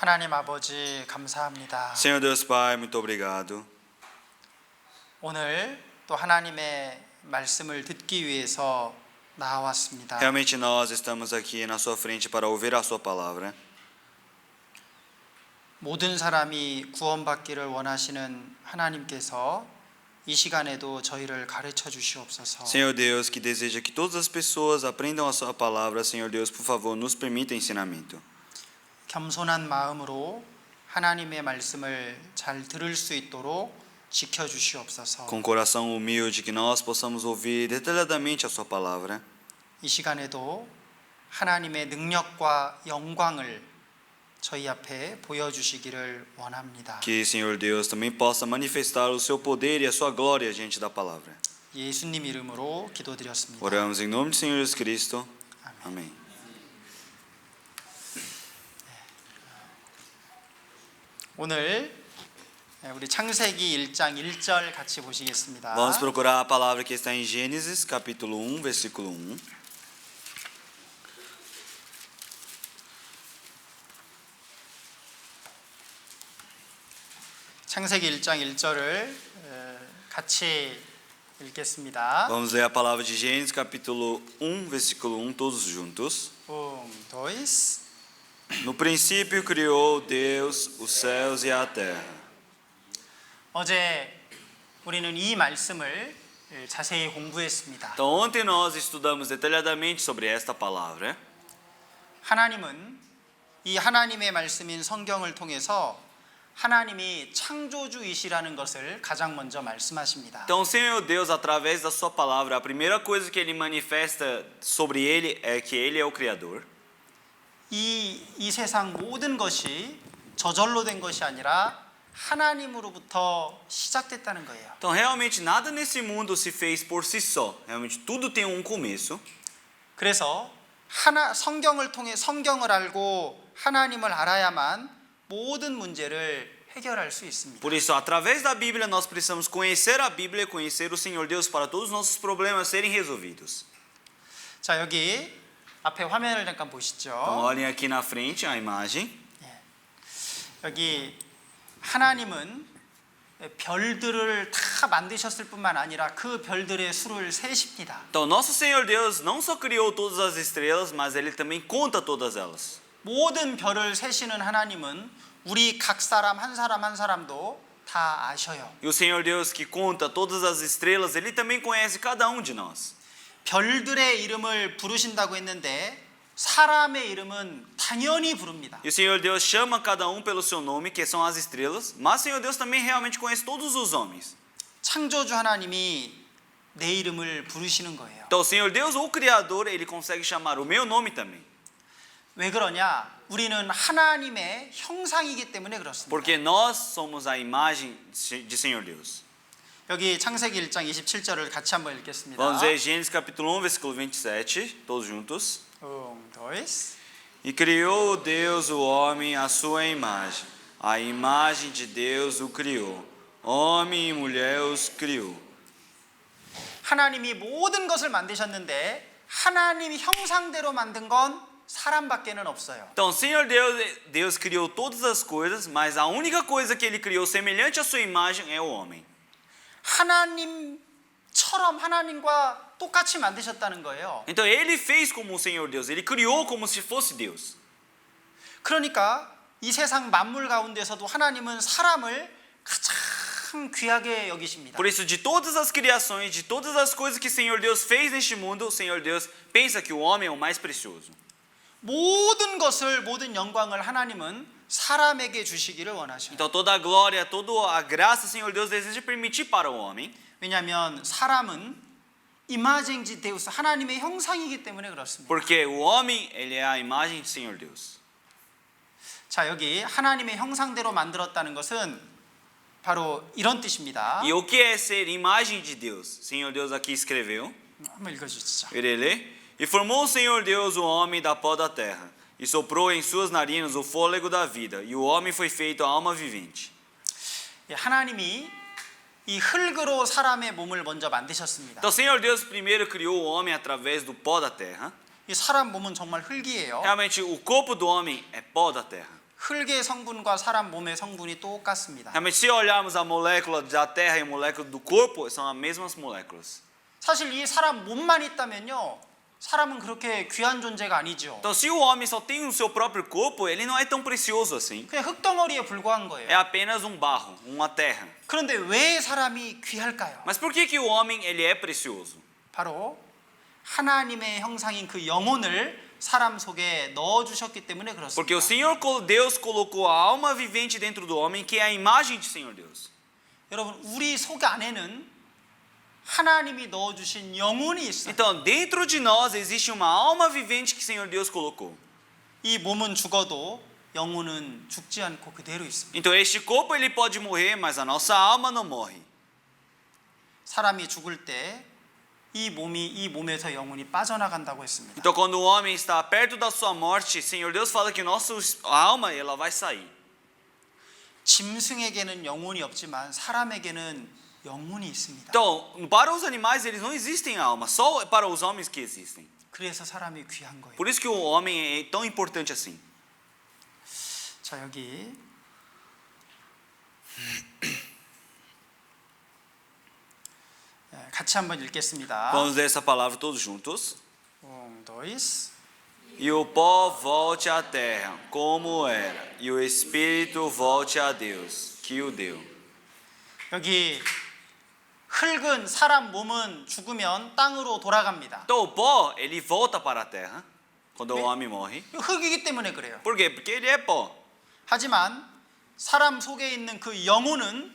하나님 아버지 감사합니다. Senhor Deus Pai, muito obrigado. 오늘 또 하나님의 말씀을 듣기 위해서 나왔습니다. Realmente nós estamos aqui na sua frente para ouvir a sua palavra. 모든 사람이 구원받기를 원하시는 하나님께서 이 시간에도 저희를 가르쳐 주시옵소서. Senhor Deus, que deseja que todas as pessoas aprendam a sua palavra, Senhor Deus, por favor, nos permita ensinamento. 겸손한 마음으로 하나님의 말씀을 잘 들을 수 있도록 지켜 주시옵소서. Com coração humilde, que nós possamos ouvir detalhadamente a sua palavra. 이 시간에도 하나님의 능력과 영광을 저희 앞에 보여주시기를 원합니다. Que, Senhor Deus, também possa manifestar o seu poder e a sua glória diante da palavra. 예수님 이름으로 기도드렸습니다. Oramos em nome do Senhor Jesus Cristo. Amém. 오늘 우리 창세기 1장 1절 같이 보시겠습니다. Vamos procurar a palavra que está em Gênesis, capítulo 1, versículo 1. 창세기 1장 1절을 같이 읽겠습니다. Vamos ler a palavra de Gênesis, capítulo 1, versículo 1, todos juntos. 2. No princípio criou Deus os céus e a terra. 어제 우리는 이 말씀을 자세히 공부했습니다. Então ontem nós estudamos detalhadamente sobre esta palavra. 하나님은 이 하나님의 말씀인 성경을 통해서 하나님이 창조주이시라는 것을 가장 먼저 말씀하십니다. Então, Senhor Deus, através da sua palavra, a primeira coisa que ele manifesta sobre ele é que ele é o criador. 이 세상 모든 것이 저절로 된 것이 아니라 하나님으로부터 시작됐다는 거예요. Então, realmente nada nesse mundo se fez por si só. Realmente tudo tem um começo. 그래서 성경을 통해 성경을 알고 하나님을 알아야만 모든 문제를 해결할 수 있습니다. Por isso, através da Bíblia, nós precisamos conhecer a Bíblia e conhecer o Senhor Deus para todos os nossos problemas serem resolvidos. 자, 여기 앞에 화면을 잠깐 Então, 보시죠. olhem aqui na frente a imagem. 여기 하나님은 별들을 다 만드셨을 뿐만 아니라 그 별들의 수를 세십니다. Então, nosso Senhor Deus não só criou todas as estrelas, mas Ele também conta todas elas. 모든 별을 세시는 하나님은 우리 각 사람 한 사람 한 사람도 다 아셔요. E o Senhor Deus que conta todas as estrelas, Ele também conhece cada um de nós. 별들의 이름을 부르신다고 했는데 사람의 이름은 당연히 부릅니다. E o Senhor Deus chama cada um pelo seu nome, que são as estrelas, mas o Senhor Deus também realmente conhece todos os homens. 창조주 하나님이 내 이름을 부르시는 거예요. Então, o Senhor Deus, o Criador, Ele consegue chamar o meu nome também. 왜 그러냐? 우리는 하나님의 형상이기 때문에 그렇습니다. Porque nós somos a imagem de Senhor Deus. 여기 창세기 1장 27절을 같이 한번 읽겠습니다. Vamos ver Gênesis capítulo 1, versículo 27, todos juntos. dois. E criou Deus o homem à sua imagem. A imagem de Deus o criou. Homem e mulher os criou. 하나님이 모든 것을 만드셨는데 하나님 형상대로 만든 건 사람밖에는 없어요. Então, o Senhor Deus criou todas as coisas, mas a única coisa que Ele criou semelhante à sua imagem é o homem. 하나님처럼 하나님과 똑같이 만드셨다는 거예요. Então, Ele fez como o Senhor Deus. Ele criou como se fosse Deus. 그러니까 이 세상 만물 가운데서도 하나님은 사람을 가장 귀하게 여기십니다. Por isso, de todas as criações, de todas as coisas que o Senhor Deus fez neste mundo, o Senhor Deus pensa que o homem é o mais precioso. 모든 것을 모든 영광을 하나님은 사람에게 주시기를 원하셔요. Então, toda a glória, toda a graça, o Senhor Deus deseja permitir para o homem. 왜냐하면 사람은 이마징지 데우스 하나님의 형상이기 때문에 그렇습니다. Porque o homem, ele é a imagem do Senhor Deus. 자, 여기 하나님의 형상대로 만들었다는 것은 바로 이런 뜻입니다. E o que é ser imagem de Deus? O Senhor Deus aqui escreveu. 한번 읽어주시죠. Ele lê. E formou o Senhor Deus o homem da pó da terra, e soprou em suas narinas o fôlego da vida, e o homem foi feito alma vivente. 하나님이 이 흙으로 사람의 몸을 먼저 만드셨습니다. Então, o Senhor Deus primeiro criou o homem através do pó da terra. 이 사람 몸은 정말 흙이에요. Realmente, o corpo do homem é pó da terra. 흙의 성분과 사람 몸의 성분이 똑같습니다. Realmente, se olharmos a molécula da terra e a molécula do corpo, são as mesmas moléculas. 사실 이 사람 몸만 있다면요, 사람은 그렇게 귀한 존재가 아니죠. Então, se o homem só tem o seu próprio corpo, ele não é tão precioso assim. 그냥 흙덩어리에 불과한 É 거예요. apenas um barro, uma terra. 그런데 왜 사람이 귀할까요? Mas por que o homem ele é precioso? 바로 하나님의 형상인 그 영혼을 사람 속에 넣어 주셨기 때문에 Porque 그렇습니다. o Senhor Deus colocou a alma vivente dentro do homem, que é a imagem do Senhor Deus. 여러분, 우리 속 안에는 하나님이 넣어 주신 영혼이 있어요. Então, dentro de nós existe uma alma vivente que o Senhor Deus colocou. 이 몸은 죽어도 영혼은 죽지 않고 그대로 있습니다. Então, este corpo ele pode morrer, mas a nossa alma não morre. 사람이 죽을 때 이 몸이 이 몸에서 영혼이 빠져나간다고 했습니다. Então, quando o homem está perto da sua morte, o Senhor Deus fala que nossa alma ela vai sair. 짐승에게는 영혼이 없지만 사람에게는 영혼이 있습니다. Então, para os animais eles não existem alma, só para os homens que existem. 그래서 사람이 귀한 거예요. Por isso que o homem é tão importante assim. 자, 여기 같이 한번 읽겠습니다. Vamos ler essa palavra todos juntos. dois. E o pó volte à terra, como era, e o espírito volte a Deus, que o deu. 여기 흙은 사람 몸은 죽으면 땅으로 돌아갑니다. Então o pó, ele volta para a terra quando o homem morre. 흙이기 때문에 그래요. Por quê? Porque ele é pó. 하지만 사람 속에 있는 그 영혼은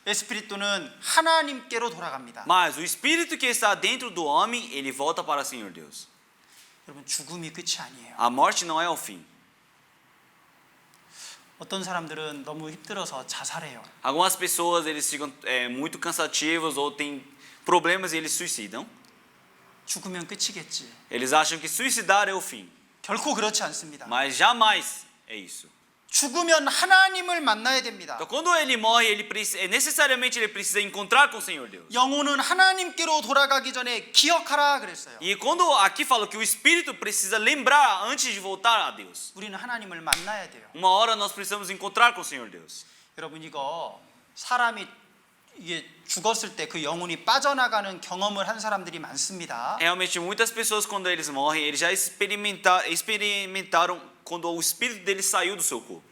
에스피리토는 하나님께로 돌아갑니다. Mas o espírito que está dentro do homem, ele volta para o Senhor Deus. 여러분, 죽음이 끝이 아니에요. A morte não é o fim. 어떤 사람들은 너무 힘들어서 자살해요. Algumas pessoas eles ficam muito cansativos ou têm problemas e eles suicidam. 죽으면 끝이겠지. Eles acham que suicidar é o fim, 결코 그렇지 않습니다. mas jamais é isso. 죽으면 하나님을 만나야 됩니다. Então, quando ele morre, necessariamente ele precisa encontrar com o Senhor Deus. 영혼은 하나님께로 돌아가기 전에 기억하라 그랬어요. E quando aqui fala que o espírito precisa lembrar antes de voltar a Deus, 우리는 하나님을 만나야 돼요. uma hora nós precisamos encontrar com o Senhor Deus. 여러분 이거 사람이 이게 죽었을 때 그 영혼이 빠져나가는 경험을 한 사람들이 많습니다. Realmente, muitas pessoas quando eles morrem, eles já experimentaram quando o espírito deles saiu do seu corpo.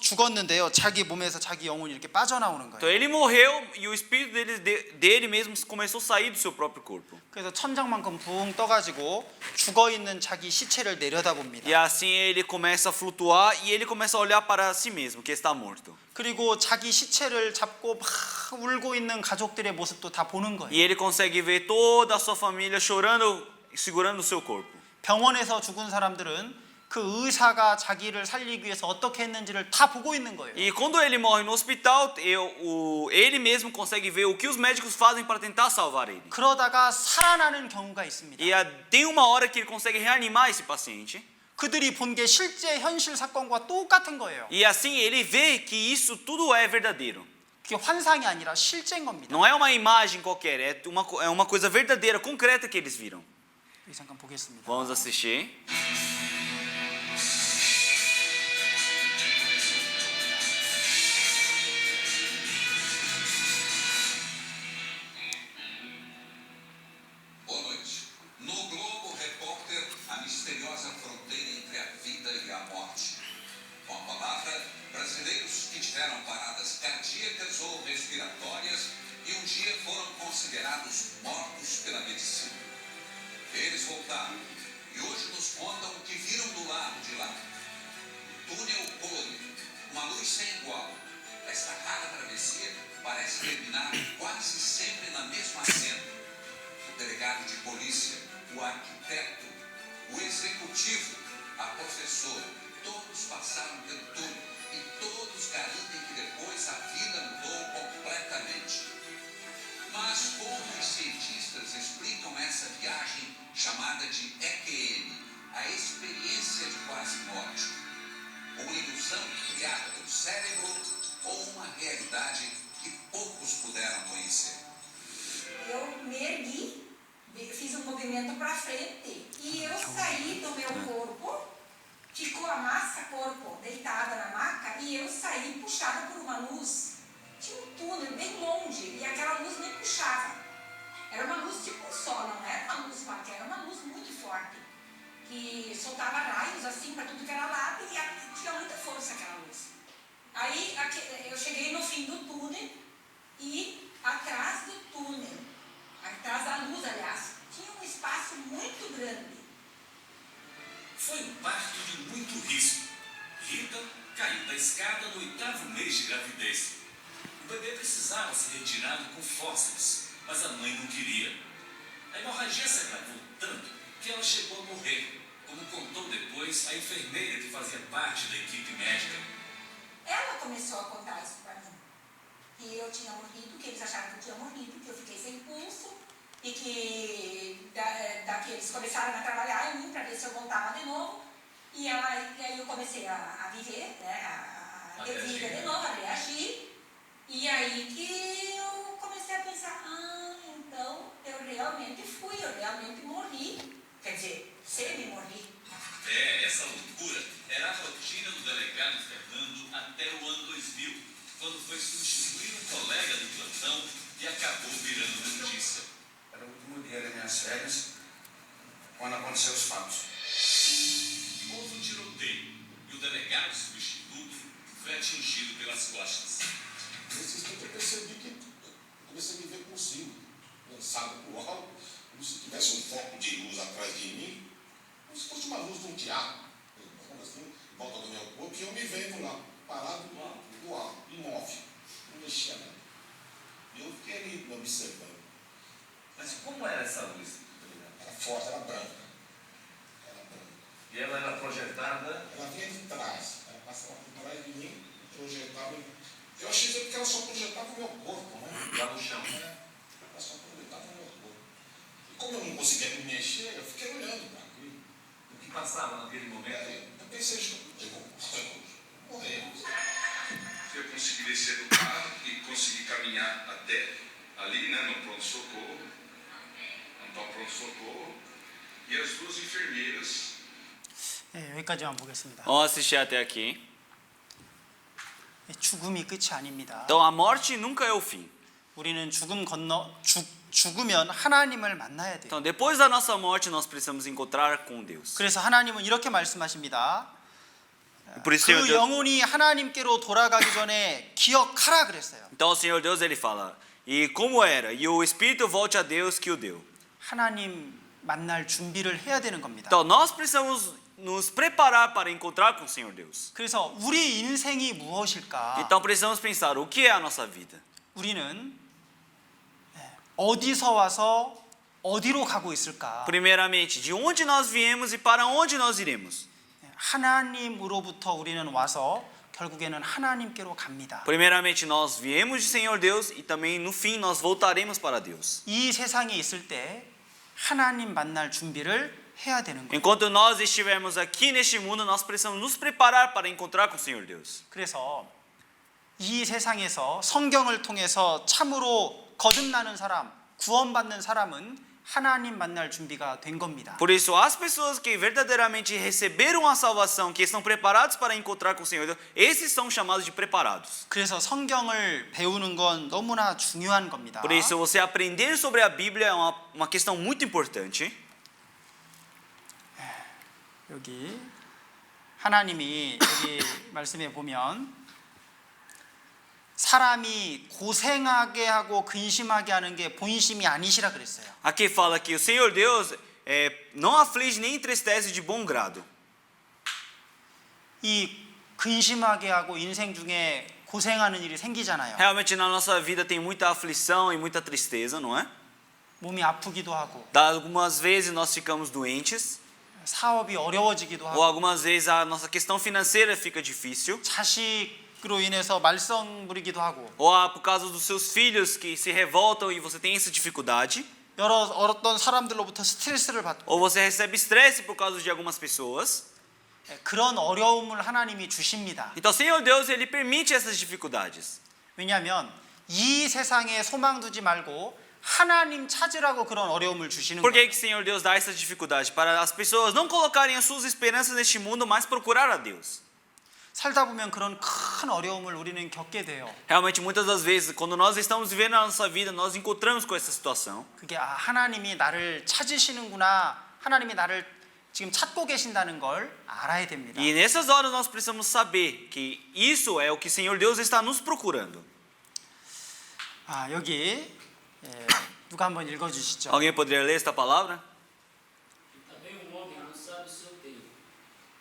죽었는데요. 자기 몸에서 자기 영혼이 이렇게 빠져나오는 Então 거예요. ele morreu e o espírito dele mesmo começou a sair do seu próprio corpo. 그래서 천장만큼 붕 떠가지고 죽어 있는 자기 시체를 내려다봅니다. E assim ele começa a flutuar e ele começa a olhar para si mesmo, que está morto. 그리고 자기 시체를 잡고 막 울고 있는 가족들의 모습도 다 보는 거예요. E ele consegue ver toda a sua família chorando, segurando o seu corpo. 병원에서 죽은 사람들은 그 의사가 자기를 살리기 위해서 어떻게 했는지를 다 보고 있는 거예요. E quando ele morre no hospital, ele mesmo consegue ver o que os médicos fazem para tentar salvar ele. 그러다가 살아나는 경우가 있습니다. E tem uma hora que ele consegue reanimar esse paciente. 그들이 본 게 실제 현실 사건과 똑같은 거예요. E assim ele vê que isso tudo é verdadeiro. 그게 환상이 아니라 실제인 겁니다. Não é uma imagem qualquer, é uma coisa verdadeira, concreta que eles viram. 여기 잠깐 보겠습니다. Vamos assistir. Boa noite. No Globo Repórter, a misteriosa fronteira entre a vida e a morte. Com a palavra, brasileiros que tiveram paradas cardíacas ou respiratórias e um dia foram considerados mortos pela medicina. Eles voltaram e hoje nos contam o que viram do lado de lá. Túnel colorido, uma luz sem igual. Esta rara travessia parece terminar quase sempre na mesma cena. O delegado de polícia, o arquiteto, o executivo, a professora, todos passaram pelo túnel e todos garantem que depois a vida mudou completamente. Mas como os cientistas explicam essa viagem chamada de EQM, a experiência de quase morte? Uma ilusão criada pelo cérebro ou uma realidade que poucos puderam conhecer? Eu me ergui, fiz um movimento para frente e eu saí do meu corpo, ficou a massa corpo deitada na maca e eu saí puxada por uma luz. Tinha um túnel bem longe e aquela luz me puxava. Era uma luz tipo um sol, não era uma luz qualquer, era uma luz muito forte, que soltava raios assim para tudo que era lado e tinha muita força aquela luz. Aí eu cheguei no fim do túnel e atrás do túnel, atrás da luz, aliás, tinha um espaço muito grande. Foi um parto de muito risco. Rita caiu da escada no 8º mês de gravidez. O bebê precisava ser retirado com fórceps, mas a mãe não queria. A hemorragia se agravou tanto que ela chegou a morrer, como contou depois a enfermeira que fazia parte da equipe médica. Ela começou a contar isso para mim. Que eu tinha morrido, que eles acharam que eu tinha morrido, que eu fiquei sem pulso e que daqui eles começaram a trabalhar em mim para ver se eu voltava de novo. E aí eu comecei a viver, né, a ter vida de novo, a reagir. E aí que eu comecei a pensar, então eu realmente fui, eu realmente morri. Quer dizer, semi-morri. Essa loucura era a rotina do delegado Fernando até o ano 2000, quando foi substituir um colega do plantão e acabou virando notícia. Era o último dia das minhas férias, quando aconteceu os fatos. Houve um tiroteio e o delegado substituto foi atingido pelas costas. Nesse instante eu percebi que eu comecei a me ver consigo, lançado para o alto, como se tivesse um foco de luz atrás de mim, como se fosse uma luz de um teatro, assim, em volta do meu corpo, e eu me vendo lá, parado do alto, imóvel, não mexia nada. E eu fiquei ali me observando. Mas como era essa luz? Era forte, era branca. Era branca. E ela era projetada? Ela vinha de trás, ela passava por trás de mim, projetava. Eu achei que ela só projetava o meu corpo, né? Lá no chão. Ela só projetava o meu corpo. E Como eu não conseguia me mexer, eu fiquei olhando para aquilo. O que passava naquele momento? Eu pensei, eu vou morrer. Se eu consegui descer do carro e consegui caminhar até ali, né, no pronto-socorro, e as duas enfermeiras 네, 여기까지만 보겠습니다. Vamos assistir até aqui. 죽음이 끝이 아닙니다. Então a morte nunca é o fim. 우리는 죽으면 하나님을 만나야 돼요. Então depois da nossa morte nós precisamos encontrar com Deus. 그래서 하나님은 이렇게 말씀하십니다. E por isso Senhor 그 Deus, 영혼이 하나님께로 돌아가기 전에 기억하라 그랬어요. então o Senhor Deus ele fala, e como era, e o espírito volte a Deus que o deu. 하나님 만날 준비를 해야 되는 겁니다. Então nós precisamos nos preparar para encontrar com o Senhor Deus. 그래서 우리 인생이 무엇일까? Então precisamos pensar o que é a nossa vida. 우리는 어디서 와서 어디로 가고 있을까? Primeiramente, de onde nós viemos e para onde nós iremos. 하나님으로부터 우리는 와서 결국에는 하나님께로 갑니다. Primeiramente, nós viemos de Senhor Deus e também no fim nós voltaremos para Deus. 이 세상에 있을 때 하나님 만날 준비를 해야 되는 거예요. Enquanto nós estivermos aqui neste mundo, nós precisamos nos preparar para encontrar com o Senhor Deus. 그래서 이 세상에서 성경을 통해서 참으로 거듭나는 사람, 구원받는 사람은 하나님 만날 준비가 된 겁니다. Por isso, as pessoas que verdadeiramente receberam a salvação, que estão preparados para encontrar com o Senhor Deus, esses são chamados de preparados. 그래서 성경을 배우는 건 너무나 중요한 겁니다. Por isso, você aprender sobre a Bíblia é uma questão muito importante. 여기 하나님이 여기 말씀에 보면 사람이 고생하게 하고 근심하게 하는 게 본심이 아니시라 그랬어요. Aqui fala que o Senhor Deus não aflige nem entristece de bom grado. 이 근심하게 하고 인생 중에 고생하는 일이 생기잖아요. Realmente na nossa vida tem muita aflição e muita tristeza, não é? 몸이 아프기도 하고 Algumas vezes nós ficamos doentes, 사업이 어려워지기도 ou 하고 algumas vezes a nossa questão financeira fica difícil, 자식으로 인해서 말썽 부리기도 하고 ou por causa dos seus filhos que se revoltam e você tem essa dificuldade, 어떤 사람들로부터 스트레스를 받고 ou você recebe estresse por causa de algumas pessoas. 그런 어려움을 하나님이 주십니다. Então, Senhor Deus, ele permite essas dificuldades. 왜냐하면 이 세상에 소망 두지 말고 하나님 찾으라고 그런 어려움을 주시는 Por que 거예요. que Senhor Deus dá essas dificuldades? Para as pessoas não colocarem as suas esperanças neste mundo, mas procurar a Deus. 살다 보면 그런 큰 어려움을 우리는 겪게 돼요. Realmente, muitas das vezes, quando nós estamos vivendo a nossa vida, nós encontramos com essa situação. 그게 하나님이 나를 찾으시는구나. 하나님이 나를 지금 찾고 계신다는 걸 알아야 됩니다. E nessas horas nós precisamos saber que isso é o que o Senhor Deus está nos procurando. 여기 누가 한번 읽어 주시죠. Alguém poderia ler esta palavra? E também o homem não sabe o seu tempo,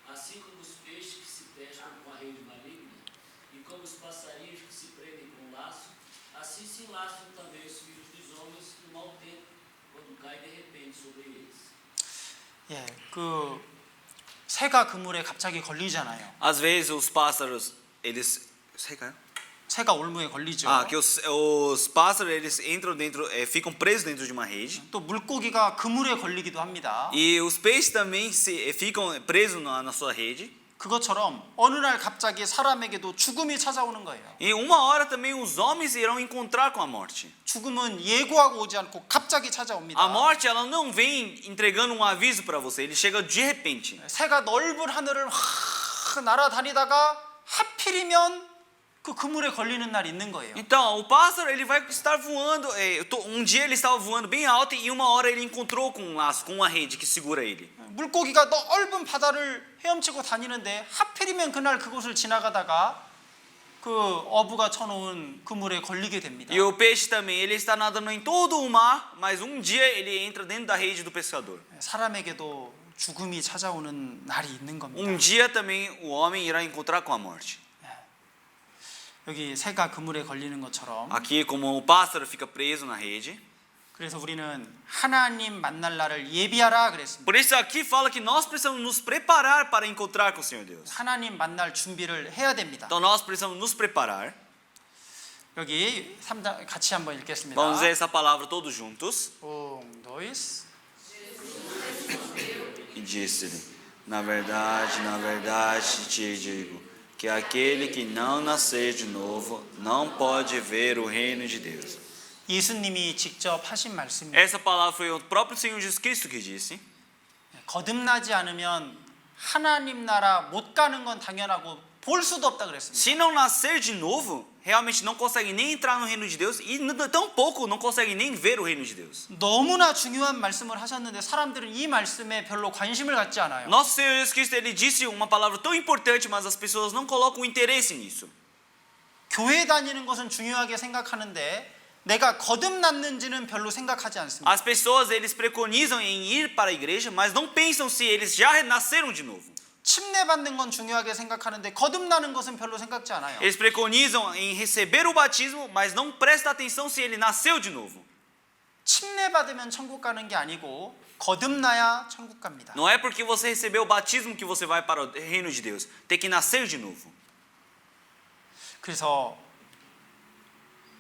assim como os peixes que se pescam com a rede maligna, e como os passarinhos que se prendem com laço, assim se enlaçam também os filhos dos homens no mau tempo, quando cai de repente sobre eles. 그 새가 그물에 갑자기 걸리잖아요. Às vezes os pássaros, eles... 새가 올무에 걸리죠. que os pássaros, eles entram dentro, ficam presos dentro de uma rede. 또 물고기가 그물에 걸리기도 합니다. E os peixes também ficam presos na sua rede. 그것처럼 어느 날 갑자기 사람에게도 죽음이 찾아오는 거예요. E uma hora também os homens irão encontrar com a morte. 죽음은 예고하고 오지 않고 갑자기 찾아옵니다. A morte, ela não vem entregando um aviso para você, ele chega de repente. 새가 넓은 하늘을 날아다니다가 하필이면 그 그물에 걸리는 날이 있는 거예요. Então, o pássaro, ele vai estar voando, um dia ele estava voando bem alto e uma hora ele encontrou com um laço, com uma rede que segura ele. 물고기가 넓은 바다를 헤엄치고 다니는데 하필이면 그날 그곳을 지나가다가 그 어부가 쳐놓은 그물에 걸리게 됩니다. E o peixe também, ele está nadando em todo o mar, mas um dia ele entra dentro da rede do pescador. 사람에게도 죽음이 찾아오는 날이 있는 겁니다. dia também o homem irá encontrar com a morte. 여기 새가 그물에 걸리는 것처럼 Aqui, como o pássaro fica preso na rede. 그래서 우리는 하나님 만날 날을 예비하라 그랬습니다. Por isso aqui fala que nós precisamos nos preparar para encontrar com o Senhor Deus. 하나님 만날 준비를 해야 됩니다. Então nós precisamos nos preparar. 여기 3장 같이 한번 읽겠습니다. Vamos ler essa palavra todos juntos. 2, disse-lhe: na verdade te digo, que aquele que não nascer de novo não pode ver o reino de Deus. 예수님이 직접 하신 말씀입니다. Essa palavra foi o próprio Senhor Jesus Cristo que disse. 거듭나지 않으면 하나님 나라 못 가는 건 당연하고 볼 수도 없다 그랬습니다. Se não nascer de novo, realmente não consegue nem entrar no reino de Deus e tão pouco não consegue nem ver o reino de Deus. 너무나 중요한 말씀을 하셨는데 사람들은 이 말씀에 별로 관심을 갖지 않아요. Nosso Senhor Jesus Cristo, ele disse uma palavra tão importante, mas as pessoas não colocam interesse nisso. 교회 다니는 것은 중요하게 생각하는데 내가 거듭났는지는 별로 생각하지 않습니다. As pessoas, eles preconizam em ir para a igreja, mas não pensam se eles já nasceram de novo. 침례받는 건 중요하게 생각하는데 거듭나는 것은 별로 생각지 않아요. Eles preconizam em receber o batismo, mas não prestam atenção se ele nasceu de novo. 침례받으면 천국 가는 게 아니고 거듭나야 천국 갑니다. Não é porque você recebeu o batismo que você vai para o reino de Deus. Tem que nascer de novo. 그래서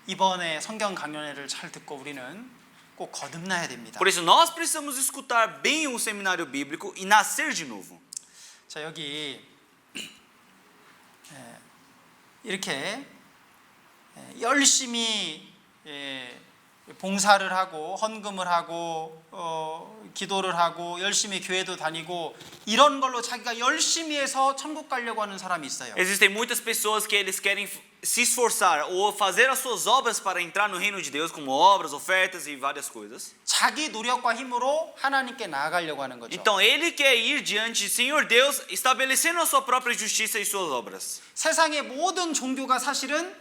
이번에 성경 강연회를 잘 듣고 우리는 꼭 거듭나야 됩니다. Por isso nós precisamos escutar bem o seminário bíblico e nascer de novo. 자, 여기 이렇게 열심히 봉사를 하고 헌금을 하고 기도를 하고 열심히 교회도 다니고 이런 걸로 자기가 열심히 해서 천국 가려고 하는 사람이 있어요. Existem muitas pessoas que eles querem se esforçar ou fazer as suas obras para entrar no reino de Deus, como obras, ofertas e várias coisas. 자기 노력과 힘으로 하나님께 나아가려고 하는 거죠. Então ele quer ir diante do Senhor Deus, estabelecendo a sua própria justiça e suas obras. 세상의 모든 종교가 사실은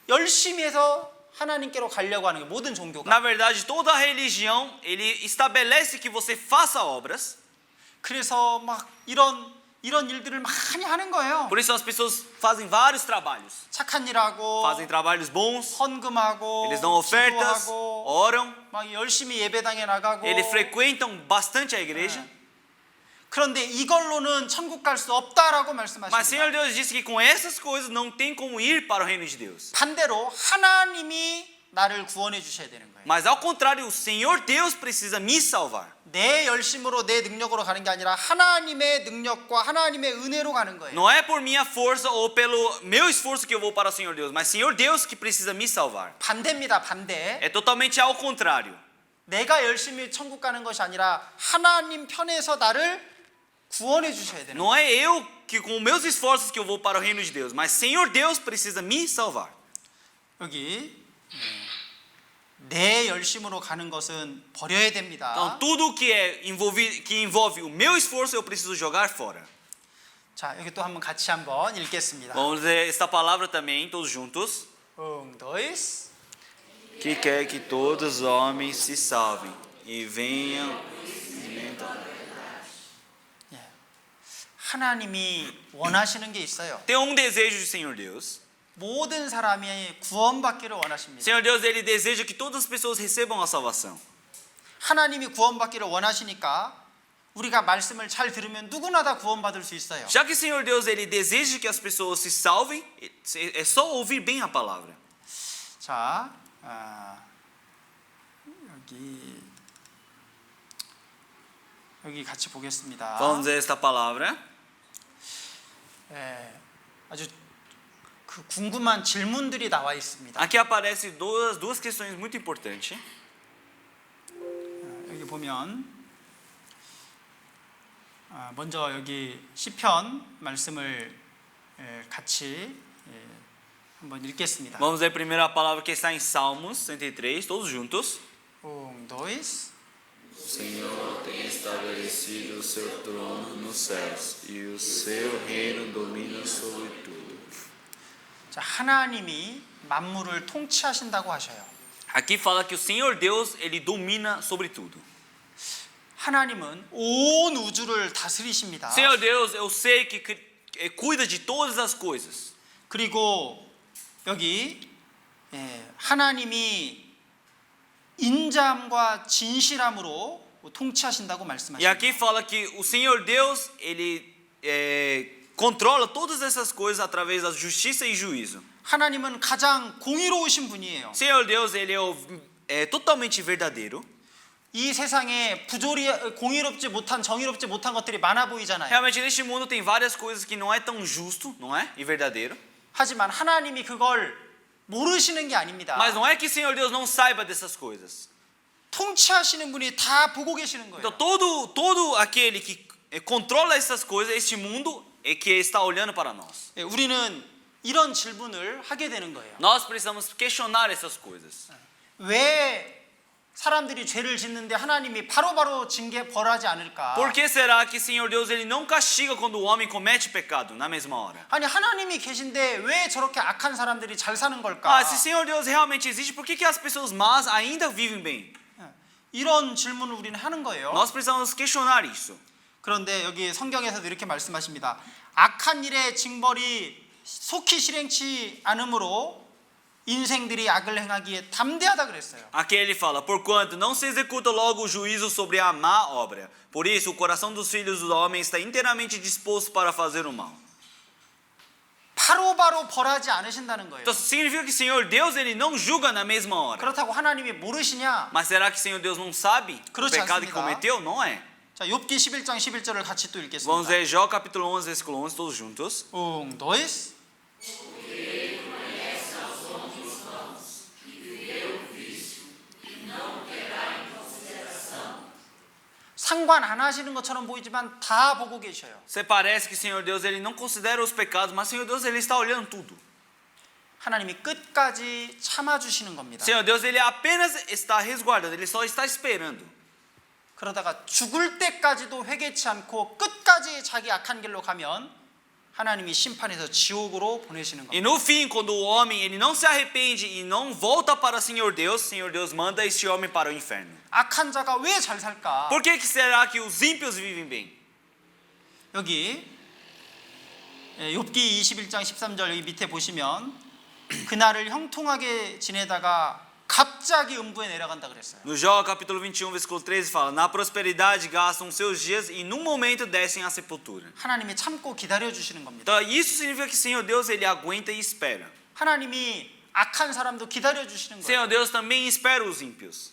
열심히 해서 하나님께로 가려고 하는 게 모든 종교가. Na verdade, toda a religião, ele estabelece que você faça obras. 그래서 막 이런 일들을 많이 하는 거예요. Por isso as pessoas fazem vários trabalhos. 착한 일하고 Fazem trabalhos bons, 헌금하고 eles dão ofertas, 기도하고 oram, 막 열심히 예배당에 나가고 eles frequentam bastante a igreja. 그런데 이걸로는 천국 갈 수 없다라고 Mas 말씀하십니다. Senhor Deus disse que com essas coisas não tem como ir para o reino de Deus. 반대로 하나님이 나를 구원해 주셔야 되는 거예요. Mas ao contrário, o Senhor Deus precisa me salvar. 내 열심으로 내 능력으로 가는 게 아니라 하나님의 능력과 하나님의 은혜로 가는 거예요. Não é por minha força ou pelo meu esforço que eu vou para o Senhor Deus, mas Senhor Deus que precisa me salvar. 반대입니다. 반대. É totalmente ao contrário. 내가 열심히 천국 가는 것이 아니라 하나님 편에서 나를 구원해 주셔야 되는 거예요. Não é eu que com meus esforços que eu vou para o reino de Deus, mas Senhor Deus precisa me salvar. 여기 내 열심으로 가는 것은 버려야 됩니다. Então tudo que envolve o meu esforço eu preciso jogar fora. 자, 여기 또 한번 같이 한번 읽겠습니다. Vamos ler esta palavra também todos juntos. dois. Que quer que todos os homens se salvem e venham. 하나님이 원하시는 게 있어요. Tem desejo do Senhor Deus. 모든 사람이 구원받기를 원하십니다. Senhor Deus, ele deseja que todas as pessoas recebam a salvação. 하나님이 구원받기를 원하시니까 우리가 말씀을 잘 들으면 누구나 다 구원받을 수 있어요. Já que o Senhor Deus ele deseja que as pessoas se salvem, é só ouvir bem a palavra. 자, 여기 같이 보겠습니다. Vamos ver esta palavra. 아주 그 궁금한 질문들이 나와 있습니다. Aqui aparece duas questões muito importantes. 여기 보면 먼저 여기 시편 말씀을 같이 한번 읽겠습니다. Vamos ler primeiro a palavra que está em Salmos 103, todos juntos. dois. O Senhor tem estabelecido o seu trono nos céus e o seu reino domina sobre tudo. 자, 하나님이 만물을 통치하신다고 하셔요. Aqui fala que o Senhor Deus ele domina sobre tudo. 하나님은 온 우주를 다스리십니다. Senhor Deus, eu sei que cuida de todas as coisas. 그리고 여기 하나님이 인자함과 진실함으로 통치하신다고 E 말씀하십니다. aqui fala que o Senhor Deus ele controla todas essas coisas através da justiça e juízo. 하나님은 가장 공의로우신 분이에요. Senhor Deus ele é totalmente verdadeiro. 이 세상에 부조리 공의롭지 못한 정의롭지 못한 것들이 많아 보이잖아요. Realmente neste mundo tem várias coisas que não é tão justo, não é? E verdadeiro. 하지만 하나님이 그걸 모르시는 게 아닙니다. Mas não é que o Senhor Deus não saiba dessas coisas. 통치하시는 분이 다 보고 계시는 거예요. Então todo aquele que controla essas coisas, este mundo, é que está olhando para nós. 예, 우리는 이런 질문을 하게 되는 거예요. Nós precisamos questionar essas coisas. 왜 사람들이 죄를 짓는데 하나님이 바로바로 징계 벌하지 않을까? Por que será que o Senhor Deus ele não castiga quando o homem comete pecado na mesma hora? 아니 하나님이 계신데 왜 저렇게 악한 사람들이 잘 사는 걸까? Ah, se o Senhor Deus realmente existe, por que as pessoas más ainda vivem bem? 이런 질문을 우리는 하는 거예요. Nós precisamos questionar isso. 그런데 여기 성경에서도 이렇게 말씀하십니다. 악한 일의 징벌이 속히 실행치 않으므로 인생들이 악을 행하기에 담대하다 그랬어요. Aqui ele fala, porquanto não se executa logo o juízo sobre a má obra. Por isso o coração dos filhos do homem está inteiramente disposto para fazer o mal. 바로바로 벌하지 않으신다는 거예요. Então significa que o Senhor Deus ele não julga na mesma hora. 그렇다고 하나님이 모르시냐? Mas será que o Senhor Deus não sabe o 그렇지 pecado que 않습니다. cometeu? Não é. 자, 욥기 11장 11절을 같이 또 Vamos 읽겠습니다. ver Jó capítulo 11, versículo 11, todos juntos. dois. 상관 안 하시는 것처럼 보이지만 다 보고 계셔요. Você parece que o Senhor Deus ele não considera os pecados, mas o Senhor Deus ele está olhando tudo. 하나님이 끝까지 참아 주시는 겁니다. O Senhor Deus ele apenas está resguardando, ele só está esperando. 그러다가 죽을 때까지도 회개치 않고 끝까지 자기 악한 길로 가면 하나님이 심판해서 지옥으로 보내시는 E 겁니다. no fim, quando o homem ele não se arrepende e não volta para o Senhor Deus manda este homem para o inferno. 악한 자가 왜 잘 살까? Por que será que os ímpios vivem bem? 여기 욥기 21장 13절 여기 밑에 보시면 그날을 형통하게 지내다가 갑자기 음부에 내려간다 그랬어요. No Jó capítulo 21, versículo 13 fala: na prosperidade gastam seus dias e num momento descem à sepultura. 하나님이 참고 기다려 주시는 겁니다. Então isso significa que o Senhor Deus ele aguenta e espera. 하나님이 악한 사람도 기다려 주시는 O 거예요. Senhor Deus também espera os ímpios.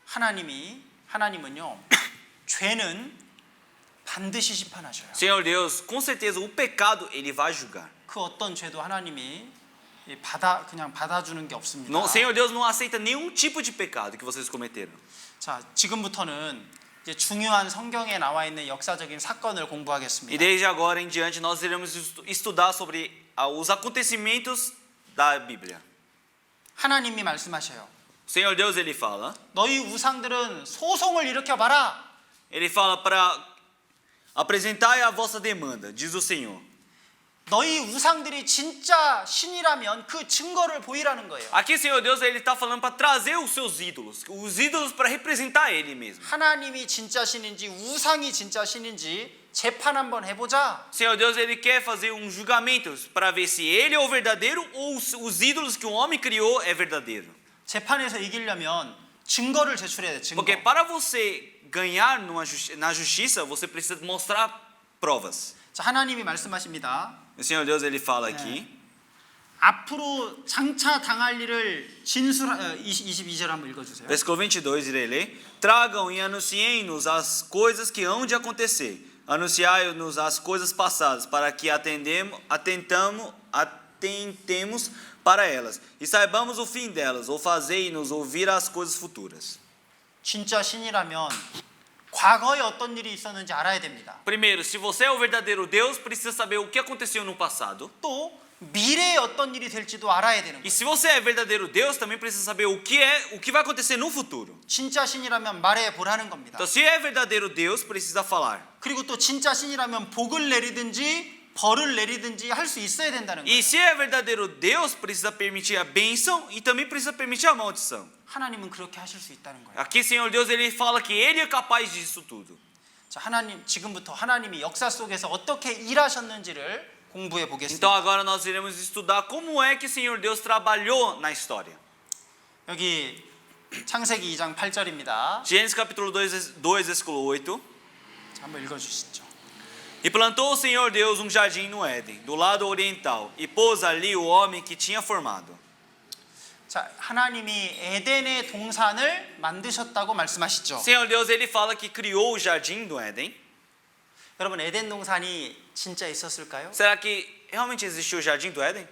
하나님은요 죄는 반드시 심판하셔요. O Senhor Deus, com certeza o pecado ele vai julgar. 그 어떤 죄도 하나님이 그냥 받아주는 게 없습니다. O Senhor Deus não aceita nenhum tipo de pecado que vocês cometeram. 자, 지금부터는 이제 중요한 성경에 나와 있는 역사적인 사건을 E 공부하겠습니다. desde agora em diante nós iremos estudar sobre os acontecimentos da Bíblia. 하나님이 말씀하셔요. O Senhor Deus ele fala, 너희 우상들은 소송을 일으켜 봐라. ele fala para apresentar a vossa demanda, diz o Senhor. 너희 우상들이 진짜 신이라면 그 증거를 보이라는 거예요. Aqui o Senhor Deus ele está falando para trazer os ídolos para representar ele mesmo. 하나님이 진짜 신인지 우상이 진짜 신인지 재판 한번 해보자. O Senhor Deus ele quer fazer julgamento para ver se ele é o verdadeiro ou os ídolos que o homem criou é verdadeiro. 재판에서 이기려면 증거를 제출해야 돼. 증거. Porque para você ganhar na justiça você precisa mostrar provas. 자, 하나님이 말씀하십니다. O Senhor Deus ele fala aqui. 앞으로 장차 당할 일을 22절 한번 읽어주세요. Versículo 22 irei ler. Tragam e anunciem-nos as coisas que hão de acontecer. Anunciai-nos as coisas passadas, para que atentemos para elas e saibamos o fim delas, ou fazei-nos ouvir as coisas futuras. 진짜 신이라면 과거에 어떤 일이 있었는지 알아야 됩니다. Primeiro, se você é o verdadeiro Deus, precisa saber o que aconteceu no passado. 또 미래에 어떤 일이 될지도 알아야 되는 E 거예요. se você é verdadeiro Deus, também precisa saber o que vai acontecer no futuro. 진짜 신이라면 말해 보라는 겁니다. Então, se é verdadeiro Deus, precisa falar. 그리고 또 진짜 신이라면 복을 내리든지 벌을 내리든지 할 수 있어야 된다는 E 거예요. se é verdadeiro Deus, precisa permitir a bênção e também precisa permitir a maldição. 하나님은 그렇게 하실 수 있다는 거예요. Aqui, Senhor Deus, ele fala que ele é capaz disso tudo. 자, 하나님 지금부터 하나님이 역사 속에서 어떻게 일하셨는지를 공부해 보겠습니다. Então agora nós iremos estudar como é que o Senhor Deus trabalhou na história. 여기 창세기 2장 8절입니다. Gênesis capítulo 2 versículo 8. 한번 읽어 주시죠. E plantou o Senhor Deus um jardim no Éden, do lado oriental, e pôs ali o homem que tinha formado. 자, 하나님이 에덴의 동산을 만드셨다고 말씀하시죠. Senhor Deus, ele fala que criou o jardim do Éden. 여러분, 에덴 동산이 진짜 있었을까요? Será que realmente existiu o jardim do Éden?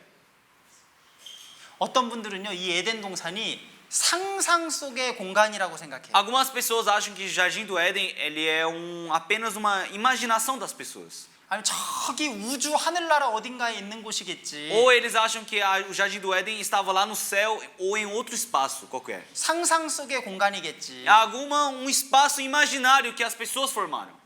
어떤 분들은요, 이 에덴 동산이 상상 속의 공간이라고 생각해요. Algumas pessoas acham que o jardim do Éden ele é apenas uma imaginação das pessoas. 아니, 저기 우주 하늘나라 어딘가에 있는 곳이겠지. Ou eles acham que o jardim do Éden estava lá no céu ou em outro espaço qualquer. 상상 속의 공간이겠지. Um espaço imaginário que as pessoas formaram.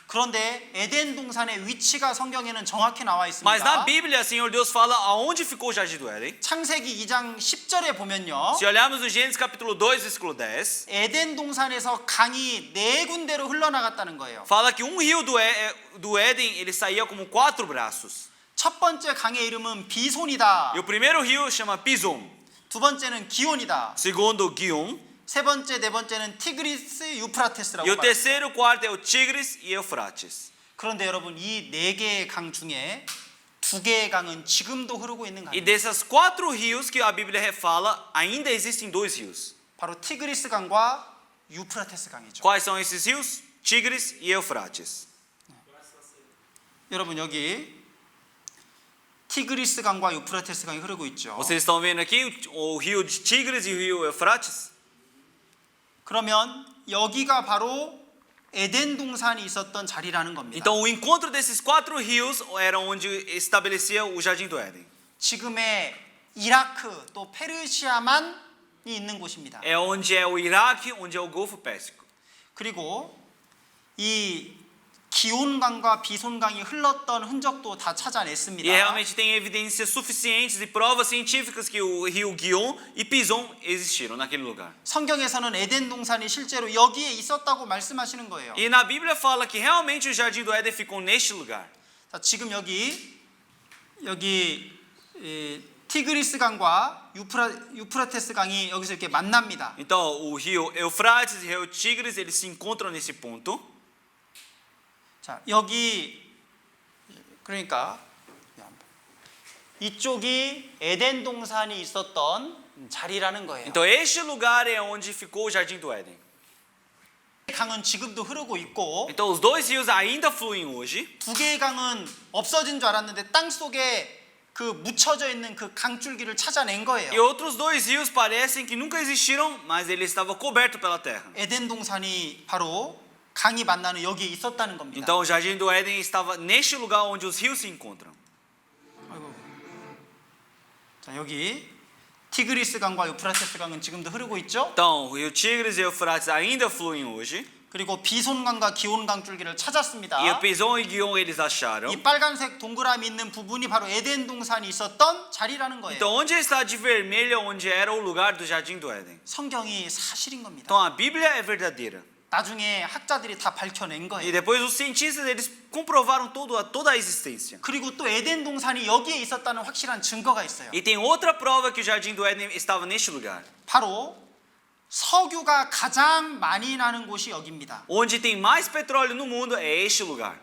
그런데 에덴 동산의 위치가 성경에는 정확히 나와 Mas na 있습니다. Bíblia, Senhor Deus fala aonde ficou o jardim do Éden. 창세기 2장 10절에 보면요, Se olharmos no Gênesis capítulo 2, versículo 10, 에덴 동산에서 강이 4군데로 흘러나갔다는 거예요. fala que rio do Éden ele saía como 4 braços. 첫 번째 강의 이름은 비손이다. E o primeiro rio chama Pison, 두 번째는 기온이다. segundo Guion, 세 번째, 네 번째는 티그리스, 유프라테스라고 e o 말합니다. terceiro, quarto é o Tigres e Eufrates. 그런데 여러분, 이 4개의 강 중에 2개의 강은 지금도 흐르고 있는 E 강이에요. dessas 4 rios que a Bíblia fala, ainda existem 2 rios. 바로 티그리스 강과 유프라테스 강이죠. Quais são esses rios? Tigres e Eufrates. 여러분, 여기 티그리스 강과 유프라테스 강이 흐르고 있죠. Vocês estão vendo aqui o rio de Tigres e o rio Eufrates? 그러면 여기가 바로 에덴 동산이 있었던 자리라는 겁니다. Então o encontro desses 4 rios era onde estabelecia o jardim do Éden. 지금의 이라크 또 페르시아만이 있는 곳입니다. É onde é o Iraque, onde é o Golfo Pérsico. 그리고 이 기온강과 비손강이 흘렀던 흔적도 다 E 찾아냈습니다. realmente tem evidências suficientes e provas científicas que o rio Guion e Pison existiram naquele lugar. 성경에서는 에덴 동산이 실제로 여기에 있었다고 말씀하시는 거예요. E na Bíblia fala que realmente o jardim do Éden ficou neste lugar. 자, 지금 여기 티그리스 강과 유프라테스 강이 여기서 이렇게 만납니다. Então o rio Eufrates e o rio Tigres eles se encontram nesse ponto. 자, 여기 그러니까 이쪽이 에덴 동산이 있었던 자리라는 거예요. Então este lugar é onde ficou o jardim do Éden. 강은 지금도 흐르고 있고 Então os 2 rios ainda fluem hoje. 2개의 강은 없어진 줄 알았는데 땅 속에 그 묻혀져 있는 그 강줄기를 찾아낸 E 거예요. outros 2 rios parecem que nunca existiram, mas ele estava coberto pela terra. 에덴 동산이 바로 강이 만나는 여기에 있었다는 겁니다. Então o jardim do Éden estava neste lugar onde os rios se encontram. 아이고. 자, 여기 티그리스 강과 유프라테스 강은 지금도 흐르고 있죠. Então o rio Tigres e o Eufrates ainda fluem hoje. 그리고 비손강과 기온강 줄기를 찾았습니다. E o Pison e Guion eles acharam. 이 빨간색 동그라미 있는 부분이 바로 에덴 동산이 있었던 자리라는 거예요. Então onde está de vermelho onde era o lugar do jardim do Éden? 성경이 사실인 겁니다. Então a Bíblia é verdadeira. 나중에 학자들이 다 밝혀낸 E 거예요. depois os cientistas eles comprovaram toda a existência. 그리고 또 에덴 동산이 여기에 있었다는 확실한 증거가 있어요. E tem outra prova que o jardim do Éden estava neste lugar. 바로 석유가 가장 많이 나는 곳이 여기입니다. Onde tem mais petróleo no mundo é este lugar.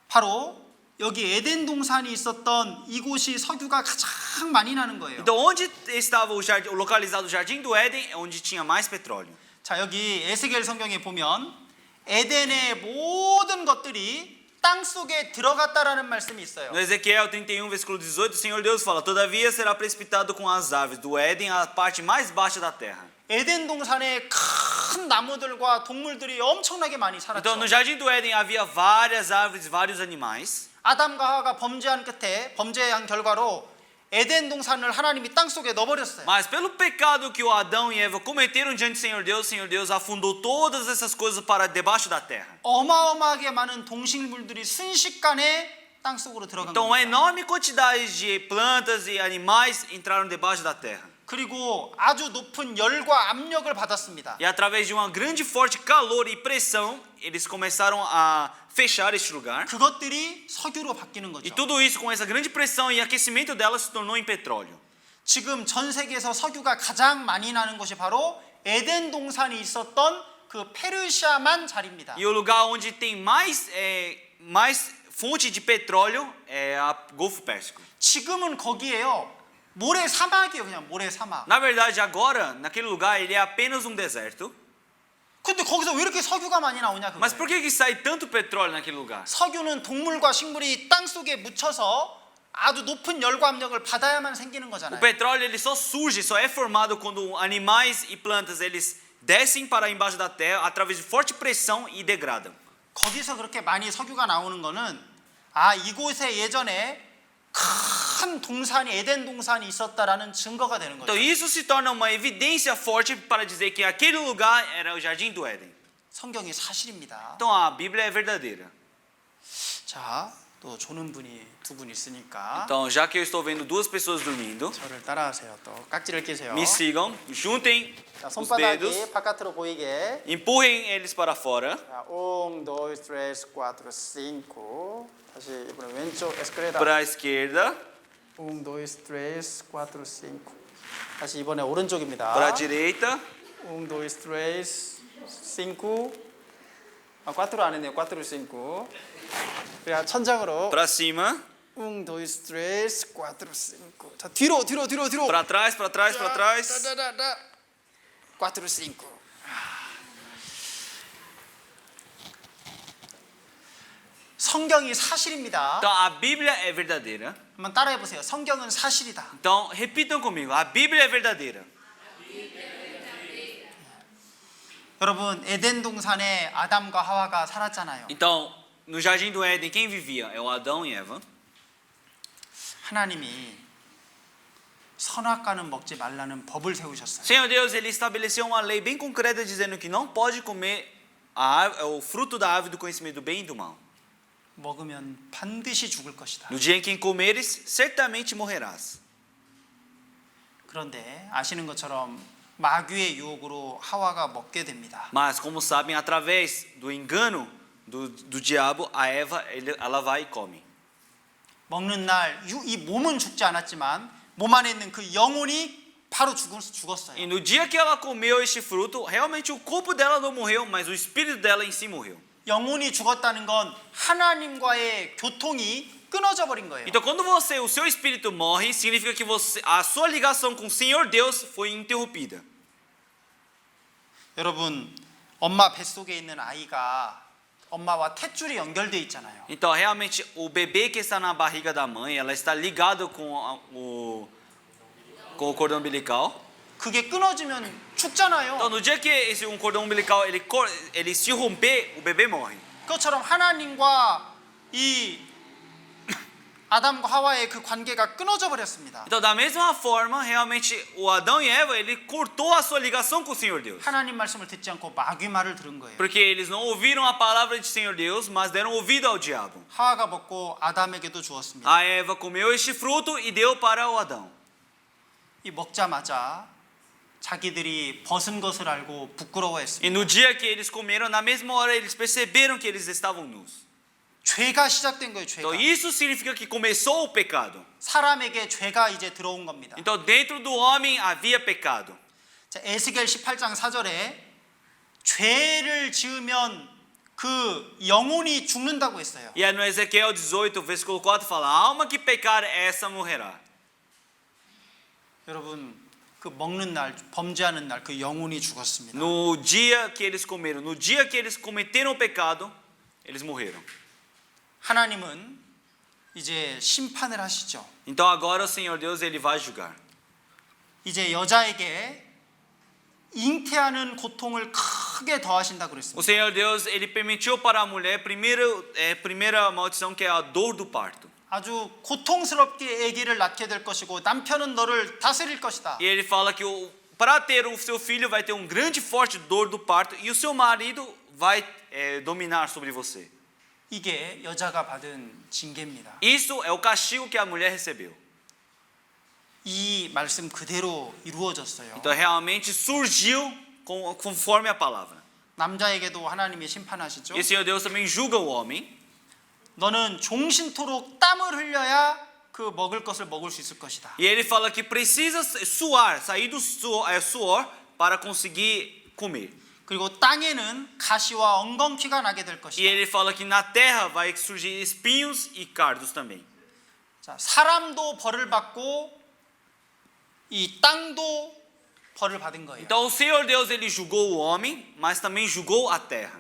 바로 여기 에덴 동산이 있었던 이곳이 석유가 가장 많이 나는 거예요. Então onde estava localizado o jardim do Éden é onde tinha mais petróleo. 자, 여기 에스겔 성경에 보면 에덴의 모든 것들이 땅 속에 들어갔다라는 말씀이 있어요. No Ezequiel 31, versículo 18, o Senhor Deus fala: Todavia será precipitado com as aves do Éden a parte mais baixa da terra. 에덴 동산에 큰 나무들과 동물들이 엄청나게 많이 살았죠. Então no jardim do Éden havia várias árvores, vários animais. 아담과 하와가 범죄한 결과로 에덴 동산을 하나님이 땅 속에 넣어버렸어요. Mas pelo pecado que o Adão e Eva cometeram diante do Senhor Deus afundou todas essas coisas para debaixo da terra. 어마어마하게 많은 동식물들이 순식간에 땅 속으로 들어간 Então uma 겁니다. enorme quantidade de plantas e animais entraram debaixo da terra. 그리고 아주 높은 열과 압력을 받았습니다. E através de uma grande forte calor e pressão, eles começaram a fechar este lugar. 그것들이 석유로 바뀌는 E 거죠. tudo isso com essa grande pressão e aquecimento dela se tornou em petróleo. 지금 전 세계에서 석유가 가장 많이 나는 곳이 바로 에덴 동산이 있었던 그 페르시아만 자리입니다. E o lugar onde tem mais fonte de petróleo é o Golfo Pérsico. 지금은 거기에요. 모래 사막이에요. 그냥 모래 사막. Na verdade, agora, naquele lugar, ele é apenas deserto. 근데 거기서 왜 이렇게 석유가 많이 나오냐 Mas 그거예요. por que sai tanto petróleo naquele lugar? 석유는 동물과 식물이 땅 속에 묻혀서 아주 높은 열과 압력을 받아야만 생기는 O 거잖아요. petróleo ele só surge, só é formado quando animais e plantas eles descem para embaixo da terra através de forte pressão e degradam. 거기서 그렇게 많이 석유가 나오는 거는 아 이곳에 예전에 큰 동산이 에덴 동산이 있었다라는 증거가 되는 Então 거죠. isso se torna uma evidência forte para dizer que aquele lugar era o jardim do Éden. 성경이 사실입니다. Então a Bíblia é verdadeira. 자, 또 조는 분이 두 분 있으니까 Então já que eu estou vendo duas pessoas dormindo, 저를 따라하세요. 또 깍지를 끼세요. me sigam, juntem 자, os dedos, 손바닥이 바깥으로 보이게. empurrem eles para fora. 자, 1, 2, 3, 4, 5. 다시 이번에 왼쪽 에스컬레이터. Para a esquerda, 1, 2, 3, 4, 5. 다시 이번에 오른쪽입니다. para a direita, 1, 2, 3, 5. 아, 4로 안 했네요. 4, 5. 그냥 천장으로. para cima, 1, 2, 3, 4, 5. 자, 뒤로. para trás, para trás, para trás. 4, 5. 성경이 사실입니다. Então a Bíblia é verdadeira. 한번 따라해 보세요. 성경은 사실이다. Então repitam comigo, a Bíblia é verdadeira. 여러분, 에덴 동산에 아담과 하와가 살았잖아요. Então, no jardim do Éden, quem vivia? É o Adão e Eva. 하나님이 선악과는 먹지 말라는 법을 세우셨어요. Senhor Deus, ele estabeleceu uma lei bem concreta dizendo que não pode comer o fruto da árvore do conhecimento do bem e do mal. 먹으면 반드시 죽을 것이다. No dia em que comeres, certamente morrerás. 그런데 아시는 것처럼 마귀의 유혹으로 하와가 먹게 됩니다. Mas, como sabem, através do engano do diabo, a Eva, ela vai e come. 먹는 날 이 몸은 죽지 않았지만 몸 안에 있는 그 영혼이 바로 죽었어요. E no dia que ela comeu este fruto, realmente o corpo dela não morreu, mas o espírito dela em si morreu. 영혼이 죽었다는 건 하나님과의 교통이 끊어져 버린 거예요. Então, quando o seu espírito morre, significa que a sua ligação com o Senhor Deus foi interrompida. 여러분, 엄마 뱃속에 있는 아이가 엄마와 탯줄이 연결돼 있잖아요. Então, realmente, o bebê que está na barriga da mãe, ela está ligado com o cordão umbilical. 그게 끊어지면 죽잖아요. Então, no dia que um cordão umbilical ele se romper, o bebê morre. 그것처럼 하나님과 이 아담과 하와의 그 관계가 끊어져 버렸습니다. Então, da mesma forma, realmente, o Adão e Eva, ele cortou a sua ligação com o Senhor Deus. 하나님 말씀을 듣지 않고 마귀 말을 들은 거예요. Porque eles não ouviram a palavra de Senhor Deus, mas deram ouvido ao diabo. 하와가 먹고 아담에게도 주었습니다. A Eva comeu este fruto e deu para o Adão. 이 먹자마자 자기들이 벗은 것을 알고 부끄러워했습니다. E no dia que eles comeram, na mesma hora eles perceberam que eles estavam nus. 죄가 시작된 거예요. 죄가. Então isso significa que começou o pecado. 사람에게 죄가 이제 들어온 겁니다. Então dentro do homem havia pecado. 자, 에스겔 18장 4절에 죄를 지으면 그 영혼이 죽는다고 했어요. E aí no Ezequiel 18, versículo 4 fala: a alma que pecar, essa morrerá. 여러분, 그 먹는 날, 범죄하는 날 그 영혼이 죽었습니다. No dia que eles comeram, no dia que eles cometeram o pecado, eles morreram. 하나님은 이제 심판을 하시죠. Então agora o Senhor Deus ele vai julgar. 이제 여자에게 잉태하는 고통을 크게 더하신다 O 그랬습니다. Senhor Deus ele permitiu para a mulher primeira maldição que é a dor do parto. 아주 고통스럽게 아기를 낳게 될 것이고 남편은 너를 다스릴 것이다. E ele fala que para ter o seu filho vai ter grande forte dor do parto e o seu marido vai dominar sobre você. 이게 여자가 받은 징계입니다. Isso é o castigo que a mulher recebeu. 이 말씀 그대로 이루어졌어요. Então realmente surgiu conforme a palavra. 남자에게도 하나님이 심판하시죠. E o Senhor Deus também julga o homem. 너는 종신토록 땀을 흘려야 그 먹을 것을 먹을 수 있을 것이다. E ele fala que precisa suar, sair do suor para conseguir comer. 그리고 땅에는 가시와 엉겅퀴가 나게 될 E 것이다. ele fala que na terra vai surgir espinhos e cardos também. 자, 사람도 벌을 받고 이 땅도 벌을 받은 거예요. Então o Senhor Deus ele julgou o homem, mas também julgou a terra.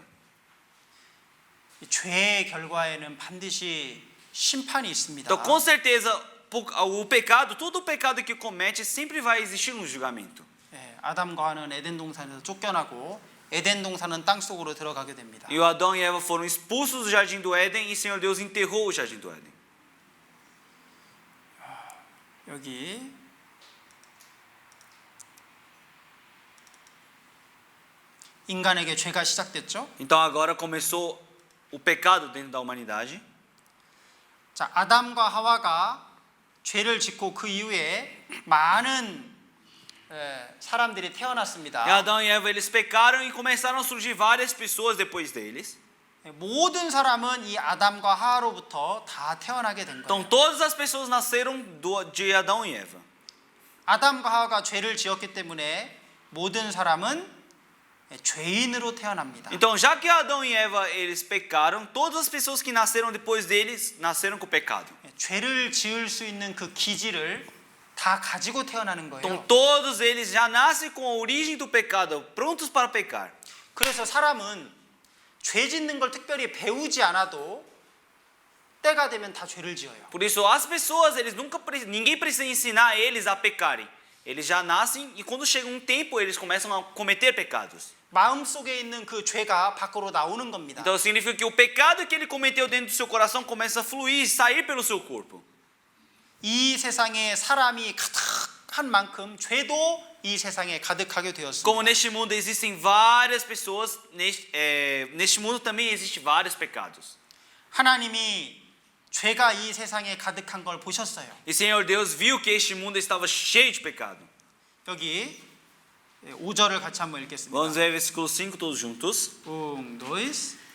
이 죄의 결과에는 반드시 심판이 있습니다. Então com certeza o pecado, todo o pecado que comete sempre vai existir um julgamento. 예, 아담과 하와는 에덴 동산에서 쫓겨나고 에덴 동산은 땅 속으로 들어가게 됩니다. E o Adão e Eva foram expulsos do jardim do Éden e o Senhor Deus enterrou o jardim do Éden. 여기 인간에게 죄가 시작됐죠. Então agora começou o pecado dentro da humanidade. 자, 아담과 하와가 죄를 짓고 그 이후에 많은 사람들이 E 태어났습니다. Adão e Eva eles pecaram e começaram a surgir várias pessoas depois deles. 모든 사람은 이 아담과 하와로부터 다 태어나게 된 Então 거예요. todas as pessoas nasceram de Adão e Eva. 아담과 하와가 죄를 지었기 때문에 모든 사람은 죄인으로 태어납니다. Então já que Adão e Eva eles pecaram, todas as pessoas que nasceram depois deles nasceram com pecado. 죄를 지을 수 있는 그 기질을 다 가지고 태어나는 거예요. Então todos eles já nascem com a origem do pecado, prontos para pecar. 그래서 사람은 죄 짓는 걸 특별히 배우지 않아도 때가 되면 다 죄를 지어요. Por isso as pessoas ninguém precisa ensinar eles a pecarem. Eles já nascem e quando chega um tempo eles começam a cometer pecados. 마음속에 있는 그 죄가 밖으로 나오는 겁니다. Então significa que o pecado que ele cometeu dentro do seu coração começa a fluir, sair pelo seu corpo. 이 세상에 사람이 가득한 만큼 죄도 이 세상에 가득하게 되었습니다. Como neste mundo existem várias pessoas, neste mundo também existem vários pecados. 하나님이 죄가 이 세상에 가득한 걸 보셨어요. E Senhor Deus viu que este mundo estava cheio de pecado. 여기 5절을 같이 한번 읽겠습니다. Vamos ver versículo 5 todos juntos. 1, 2.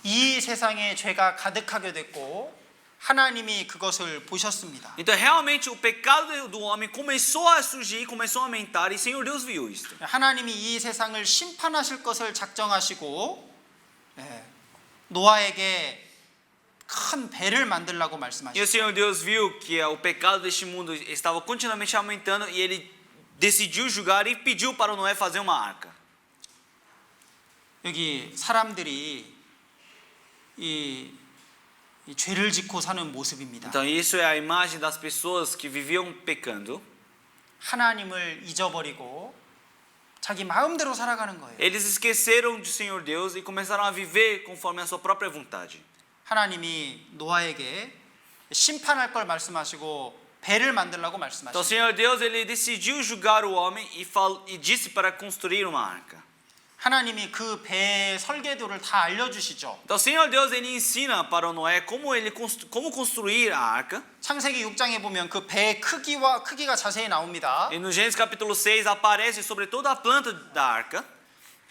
이 세상에 죄가 가득하게 됐고 하나님이 그것을 보셨습니다. Então realmente o pecado do homem começou a surgir, começou a aumentar e Senhor Deus viu isso. 하나님이 이 세상을 심판하실 것을 작정하시고 노아에게 큰 배를 만들라고 E o 말씀하셨어요. Senhor Deus viu que o pecado deste mundo estava continuamente aumentando e ele decidiu julgar e pediu para Noé fazer uma arca. 여기 사람들이 이 죄를 짓고 사는 모습입니다. Então isso é a imagem das pessoas que viviam pecando. 하나님을 잊어버리고 자기 마음대로 살아가는 거예요. Eles esqueceram do Senhor Deus e começaram a viver conforme a sua própria vontade. 하나님이 노아에게 심판할 걸 말씀하시고 배를 만들라고 Então o 말씀하셨어요. Senhor Deus ele decidiu julgar o homem e disse para construir uma arca. 하나님이 그 배의 설계도를 다 알려주시죠. Então o Senhor Deus ele ensina para o Noé como construir a arca. 창세기 6장에 보면 그 배의 크기가 자세히 나옵니다. E no Gênesis capítulo 6 aparece sobre toda a planta da arca.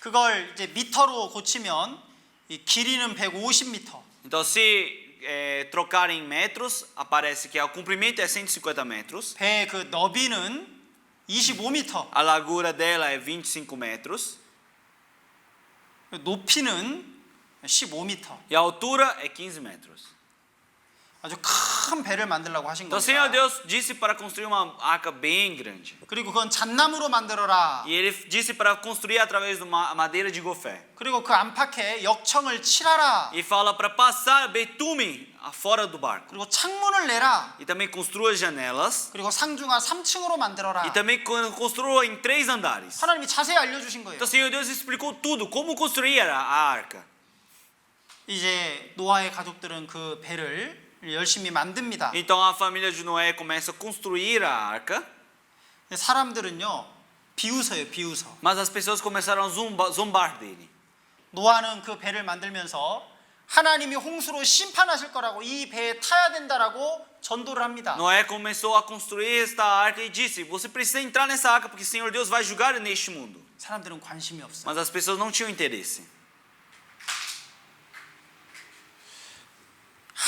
그걸 이제 미터로 고치면 이 길이는 150m. Então se trocar em metros, aparece que o comprimento é 150 metros. 배의 그 너비는 25m. A largura dela é 25 metros. 높이는 15m. E a altura é 15 metros. 아주 큰 배를 만들라고 하신 Então o Senhor 겁니다. Deus disse para construir uma arca bem grande. 그리고 그건 잣나무로 만들어라. E ele disse para construir através de uma madeira de gofé. 그리고 그 안팎에 역청을 칠하라. E fala para passar betume fora do barco. 그리고 창문을 내라. E também construa janelas. 그리고 상중하 3층으로 만들어라. E também construa em 3 andares. 하나님이 자세히 알려주신 거예요. Então o Senhor Deus explicou tudo, como construir a arca. 이제 노아의 가족들은 그 배를 열심히 만듭니다. Então a família de Noé começa a construir a arca. 사람들은요 비웃어요, 비웃어. Mas as pessoas começaram a zombar dele. 노아는 그 배를 만들면서 하나님이 홍수로 심판하실 거라고 이 배에 타야 된다라고 전도를 합니다. Noé começou a construir esta arca e disse: você precisa entrar nessa arca porque o Senhor Deus vai julgar neste mundo. 사람들은 관심이 없어요. Mas as pessoas não tinham interesse.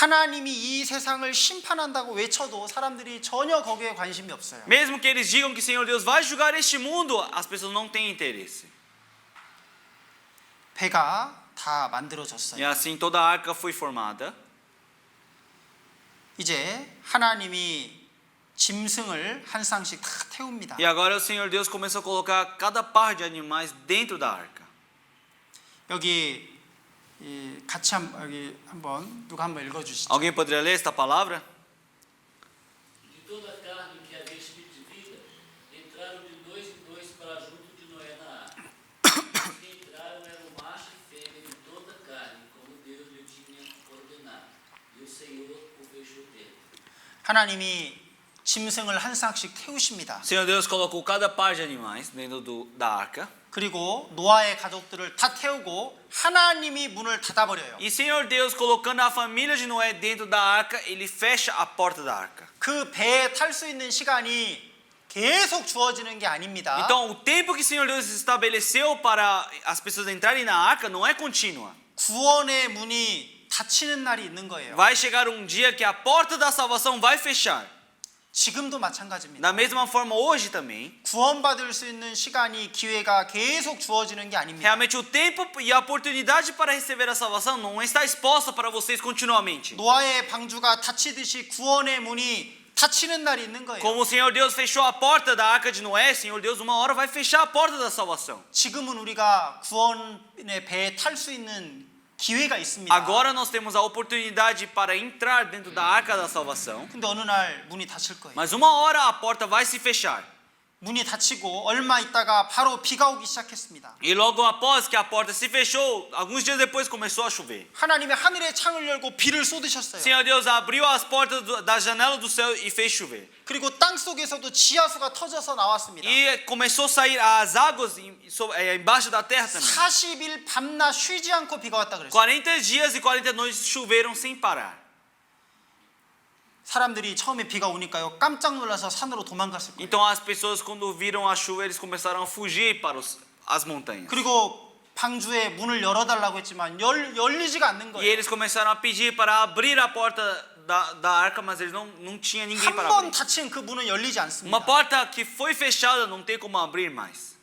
하나님이 이 세상을 심판한다고 외쳐도 사람들이 전혀 거기에 관심이 없어요. Mesmo que eles digam que o Senhor Deus vai julgar este mundo, as pessoas não têm interesse. 배가 다 E 만들어졌어요. assim toda a arca foi formada. 이제 하나님이 짐승을 한 쌍씩 다 태웁니다. E agora o Senhor Deus começou a colocar cada par de animais dentro da arca. 여기 같이 여기 한번 누가 한번 읽어주시죠. Alguém poderia ler esta palavra? De toda a carne que havia espírito de vida, entraram de dois em dois para junto de Noé na arca. Os que entraram eram macho e fêmea de toda a carne, como Deus lhe tinha ordenado. E o Senhor o fechou dentro. 하나님이 짐승을 한 쌍씩 태우십니다. O Senhor Deus colocou cada par de animais dentro da arca. 그리고 노아의 가족들을 다 태우고 하나님이 문을 닫아버려요. E o Senhor Deus colocando a família de Noé dentro da arca, ele fecha a porta da arca. 그 배에 탈 수 있는 시간이 계속 주어지는 게 아닙니다. Então, o tempo que o Senhor Deus estabeleceu para as pessoas entrarem na arca não é contínua. 구원의 문이 닫히는 날이 있는 거예요. Vai chegar um dia que a porta da salvação vai fechar. 지금도 마찬가지입니다. Da mesma forma, hoje também. 구원받을 수 있는 시간이 기회가 계속 주어지는 게 아닙니다. Realmente, o tempo e a oportunidade para receber a salvação não está exposta para vocês continuamente. 노아의 방주가 닫히듯이 구원의 문이 닫히는 날이 있는 거예요. Como o Senhor Deus fechou a porta da arca de Noé, o Senhor Deus uma hora vai fechar a porta da salvação. 지금은 우리가 구원의 배에 탈 수 있는 기회가 있습니다. Agora nós temos a oportunidade para entrar dentro da arca da salvação. 근데 어느 날 문이 닫힐 거예요. Mas uma hora a porta vai se fechar. 문이 닫히고 얼마 있다가 바로 비가 오기 시작했습니다. E logo após que a porta se fechou, alguns dias depois começou a chover. 하나님이 하늘의 창을 열고 비를 O 쏟으셨어요. Senhor Deus abriu as portas da janela do céu e fez chover. 그리고 땅 속에서도 지하수가 터져서 나왔습니다. E começou a sair as águas embaixo da terra também. 40일 밤낮 쉬지 않고 비가 왔다 그랬어요. 40 dias e 40 noites choveram sem parar. 사람들이 처음에 비가 오니까요 깜짝 놀라서 산으로 도망갔을 거예요. Então as pessoas quando viram a chuva eles começaram a fugir para as montanhas. 그리고 방주에 문을 열어달라고 했지만 열리지가 않는 E 거예요. eles começaram a pedir para abrir a porta da arca, mas eles não tinha ninguém 한 para 번 abrir. 닫힌 그 문은 열리지 Uma 않습니다. porta que foi fechada não tem como abrir mais.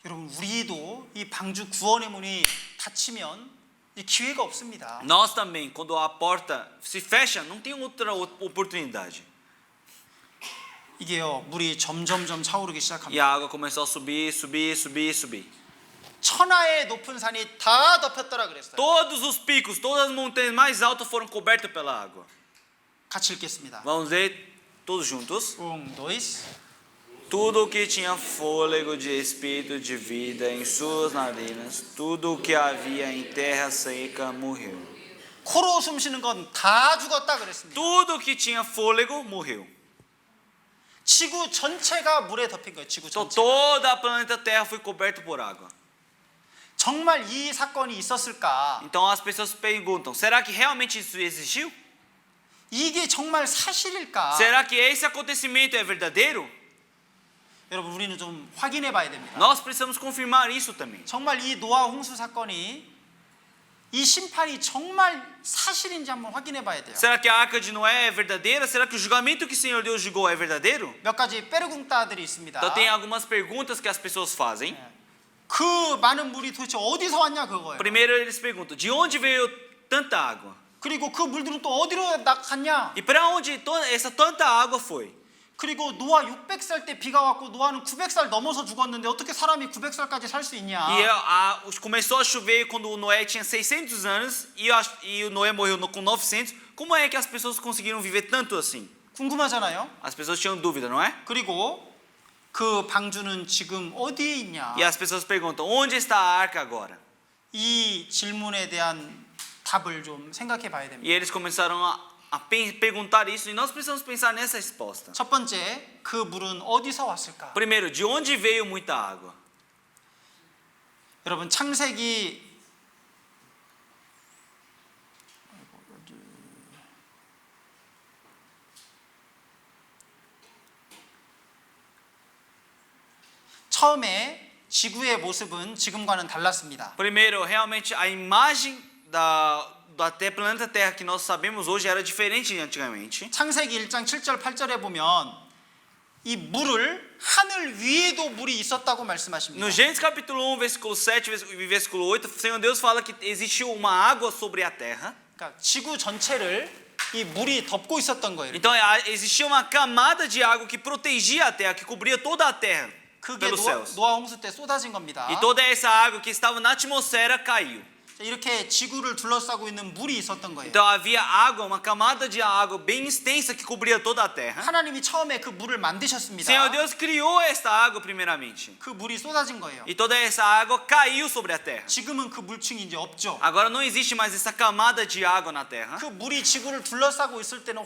여러분 우리도 이 방주 구원의 문이 닫히면 이 기회가 없습니다. Nós também, quando a porta se fecha, não tem outra oportunidade. 이게요 물이 점점점 차오르기 E 시작합니다. a água começou a subir, subir, subir, subir. 천하의 높은 산이 다 덮였더라 그랬어요. Todos os picos, todas as montanhas mais altas foram cobertas pela água. 같이 읽겠습니다. Vamos ler todos juntos. dois. Tudo que tinha fôlego de espírito de vida em suas narinas, tudo o que havia em terra seca morreu. 코로 숨 쉬는 건 다 죽었다 그랬습니다. Tudo que tinha fôlego morreu. 지구 전체가 물에 덮인 거예요. 지구 Então 전체. toda a planeta Terra foi coberta por água. 정말 이 사건이 있었을까? Então as pessoas perguntam: será que realmente isso existiu? 이게 정말 사실일까? Será que esse acontecimento é verdadeiro? 여러분 우리는 좀 확인해 봐야 됩니다. Nós precisamos confirmar isso também. 정말 이 노아 홍수 사건이 이 심판이 정말 사실인지 한번 확인해 봐야 돼요. Será que a arca de Noé é verdadeira? Será que o julgamento que o Senhor Deus julgou é verdadeiro? 몇 가지 빼르궁따들이 있습니다. Então tem algumas perguntas que as pessoas fazem. 그 많은 물이 도대체 어디서 왔냐 그거예요. Primeiro eles perguntam: de onde veio tanta água? 그리고 그 물들은 또 어디로 갔냐? E para onde essa tanta água foi? 그리고 노아 600살 때 비가 왔고 노아는 900살 넘어서 죽었는데 어떻게 사람이 900살까지 살 수 있냐? E começou a chover quando o Noé tinha 600 anos e o Noé morreu com 900. Como é que as pessoas conseguiram viver tanto assim? 궁금하잖아요. As pessoas tinham dúvida, não é? 그리고 그 방주는 지금 어디에 있냐? E as pessoas perguntam: onde está a arca agora? 이 질문에 대한 답을 좀 생각해 봐야 됩니다. E eles começaram a perguntar isso e nós precisamos pensar nessa resposta. 첫 번째, 그 물은 어디서 왔을까? Primeiro, de onde veio muita água? 여러분 창세기 처음에 지구의 모습은 지금과는 달랐습니다. Primeiro, realmente a imagem planeta Terra que nós sabemos hoje era diferente de antigamente. 창세기 1장 7절 8절에 보면 이 물을 하늘 위에도 물이 있었다고 말씀하십니다. No Gênesis capítulo 1, versículo 7 e versículo 8, o Senhor Deus fala que existiu uma água sobre a terra. 그러니까 지구 전체를 이 물이 덮고 있었던 거예요. Então existia uma camada de água que protegia a terra, que cobria toda a terra 그게 pelos céus. 노아 홍수 때 쏟아진 겁니다. E toda essa água que estava na atmosfera caiu. 이렇게 지구를 둘러싸고 있는 물이 있었던 거예요. Então havia água, uma camada de água bem extensa que cobria toda a terra. 하나님이 처음에 그 물을 O 만드셨습니다. Senhor Deus criou esta água primeiramente. 그 물이 쏟아진 거예요. E toda essa água caiu sobre a terra. 지금은 그 물층이 이제 없죠. Agora não existe mais essa camada de água na terra. 그 물이 지구를 둘러싸고 있을 때는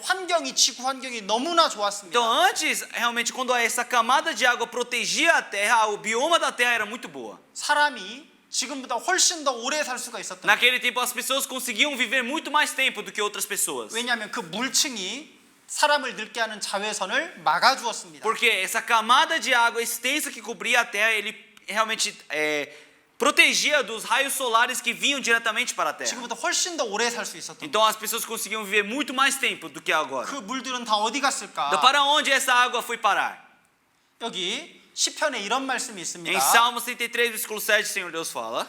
지구 환경이 너무나 좋았습니다. Então antes, realmente, quando essa camada de água protegia a terra, o bioma da terra era muito boa. 사람이 지금보다 훨씬 더 오래 살 수가 있었던 거예요. Naquele tempo as pessoas conseguiam viver muito mais tempo do que outras pessoas. 왜냐하면 그 물층이 사람을 늙게 하는 자외선을 막아주었습니다. Porque essa camada de água extensa que cobria a terra, ele realmente protegia dos raios solares que vinham diretamente para a terra. 지금보다 훨씬 더 오래 살 수 있었던 거예요. Então as pessoas conseguiam viver muito mais tempo do que agora. 그 물들은 다 어디 갔을까? Então para onde essa água foi parar? 여기 시편에 이런 말씀이 있습니다. Em Salmos 33, versículo 7, o Senhor Deus fala.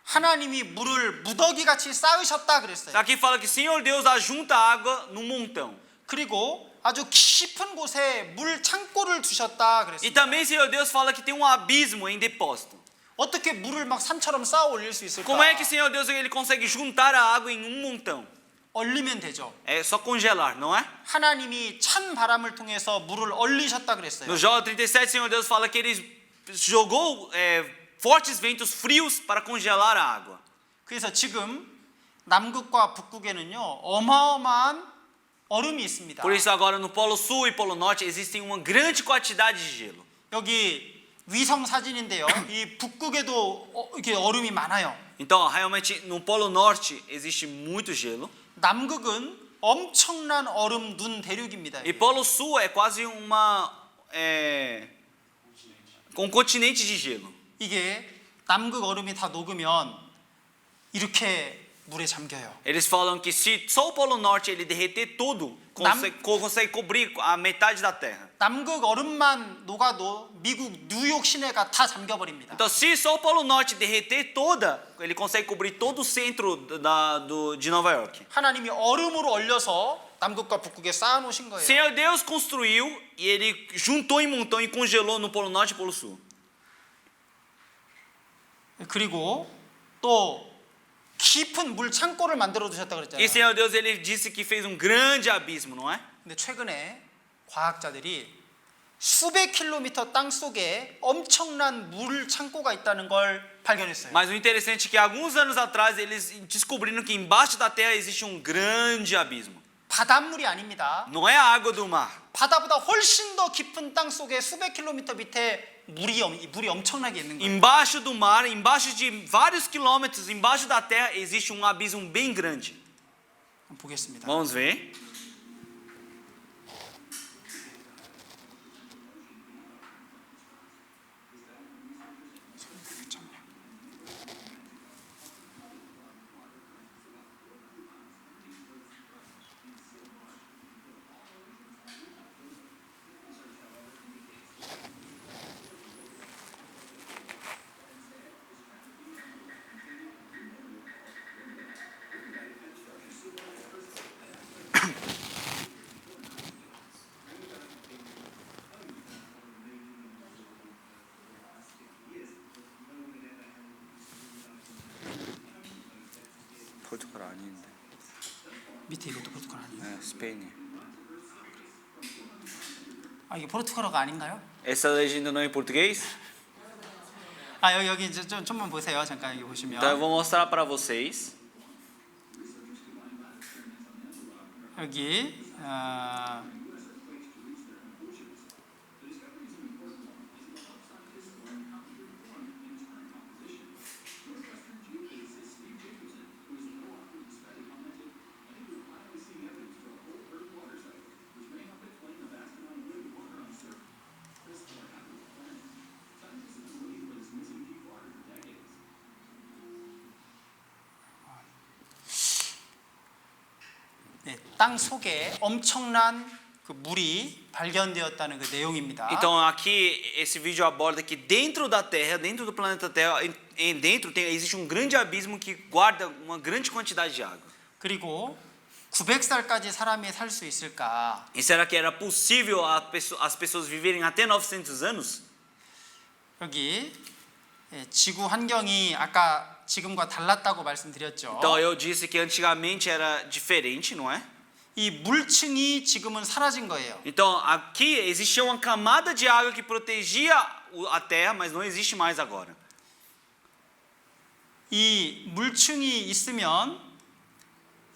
하나님이 물을 무더기같이 쌓으셨다 그랬어요. Aqui fala que o Senhor Deus ajunta água num montão. 그리고 아주 깊은 곳에 물 창고를 두셨다 E 그랬습니다. também o Senhor Deus fala que tem um abismo em depósito. 어떻게 물을 막 산처럼 쌓아 올릴 수 있을까? Como é que o Senhor Deus ele consegue juntar a água em um montão? 얼리면 되죠. É só congelar, não é? 하나님이 찬 바람을 통해서 물을 얼리셨다 그랬어요. No Jó 37, o Senhor Deus fala que ele jogou fortes ventos frios para congelar a água. 그래서 지금 남극과 북극에는요 어마어마한 얼음이 있습니다. Por isso agora no Polo Sul e Polo Norte existem uma grande quantidade de gelo. 여기 위성 사진인데요. 이 북극에도 이렇게 얼음이 많아요. Então, realmente no Polo Norte existe muito gelo. 남극은 엄청난 얼음 눈 대륙입니다. E Polo Sul é quase um continente de gelo. 이게 남극 얼음이 다 녹으면 이렇게 물에 잠겨요. Eles falam que se só o Polo Norte ele derreter tudo, consegue cobrir a metade da Terra. 남극 얼음만 녹아도 미국 뉴욕 시내가 다 잠겨버립니다. Então, se só o Polo Norte derreter toda, ele consegue cobrir todo o centro de Nova York. 하나님이 얼음으로 얼려서 남극과 북극에 쌓아놓으신 거예요. Senhor Deus construiu e ele juntou em montão e congelou no Polo Norte e Polo Sul. 그리고 또 깊은 물 창고를 만들어 두셨다 E 그랬잖아요. Senhor Deus ele disse que fez um grande abismo, não é? 근데 최근에 과학자들이 수백 킬로미터 땅 속에 엄청난 물 창고가 있다는 걸 발견했어요. Mas o interessante é que alguns anos atrás eles descobriram que embaixo da terra existe um grande abismo. 바닷물이 아닙니다. Não é a água do mar. 바다보다 훨씬 더 깊은 땅 속에 수백 킬로미터 밑에 물이 엄청나게 있는 거예요. Embaixo do mar, embaixo de vários quilômetros, embaixo da terra existe um abismo bem grande. 보겠습니다. Vamos ver. 포르투갈 아닌데. 밑에 이것도 포르투갈 아니에요? 네, 스페인이에요. 아 이게 포르투갈어가 아닌가요? Essa legenda não é em português? 아 여기 이제 좀만 보세요. 잠깐 여기 보시면 Então eu vou mostrar para vocês. 여기 땅 속에 엄청난 그 물이 발견되었다는 그 내용입니다. Então aqui esse vídeo aborda que dentro da Terra, dentro do planeta Terra, dentro existe um grande abismo que guarda uma grande quantidade de água. 그리고 900살까지 사람이 살 수 있을까? E será que era possível as pessoas viverem até 900 anos? 여기 지구 환경이 아까 지금과 달랐다고 말씀드렸죠. Então eu disse que antigamente era diferente, não é? 이 물층이 지금은 사라진 거예요. Então aqui existia uma camada de água que protegia a Terra, mas não existe mais agora. 이 물층이 있으면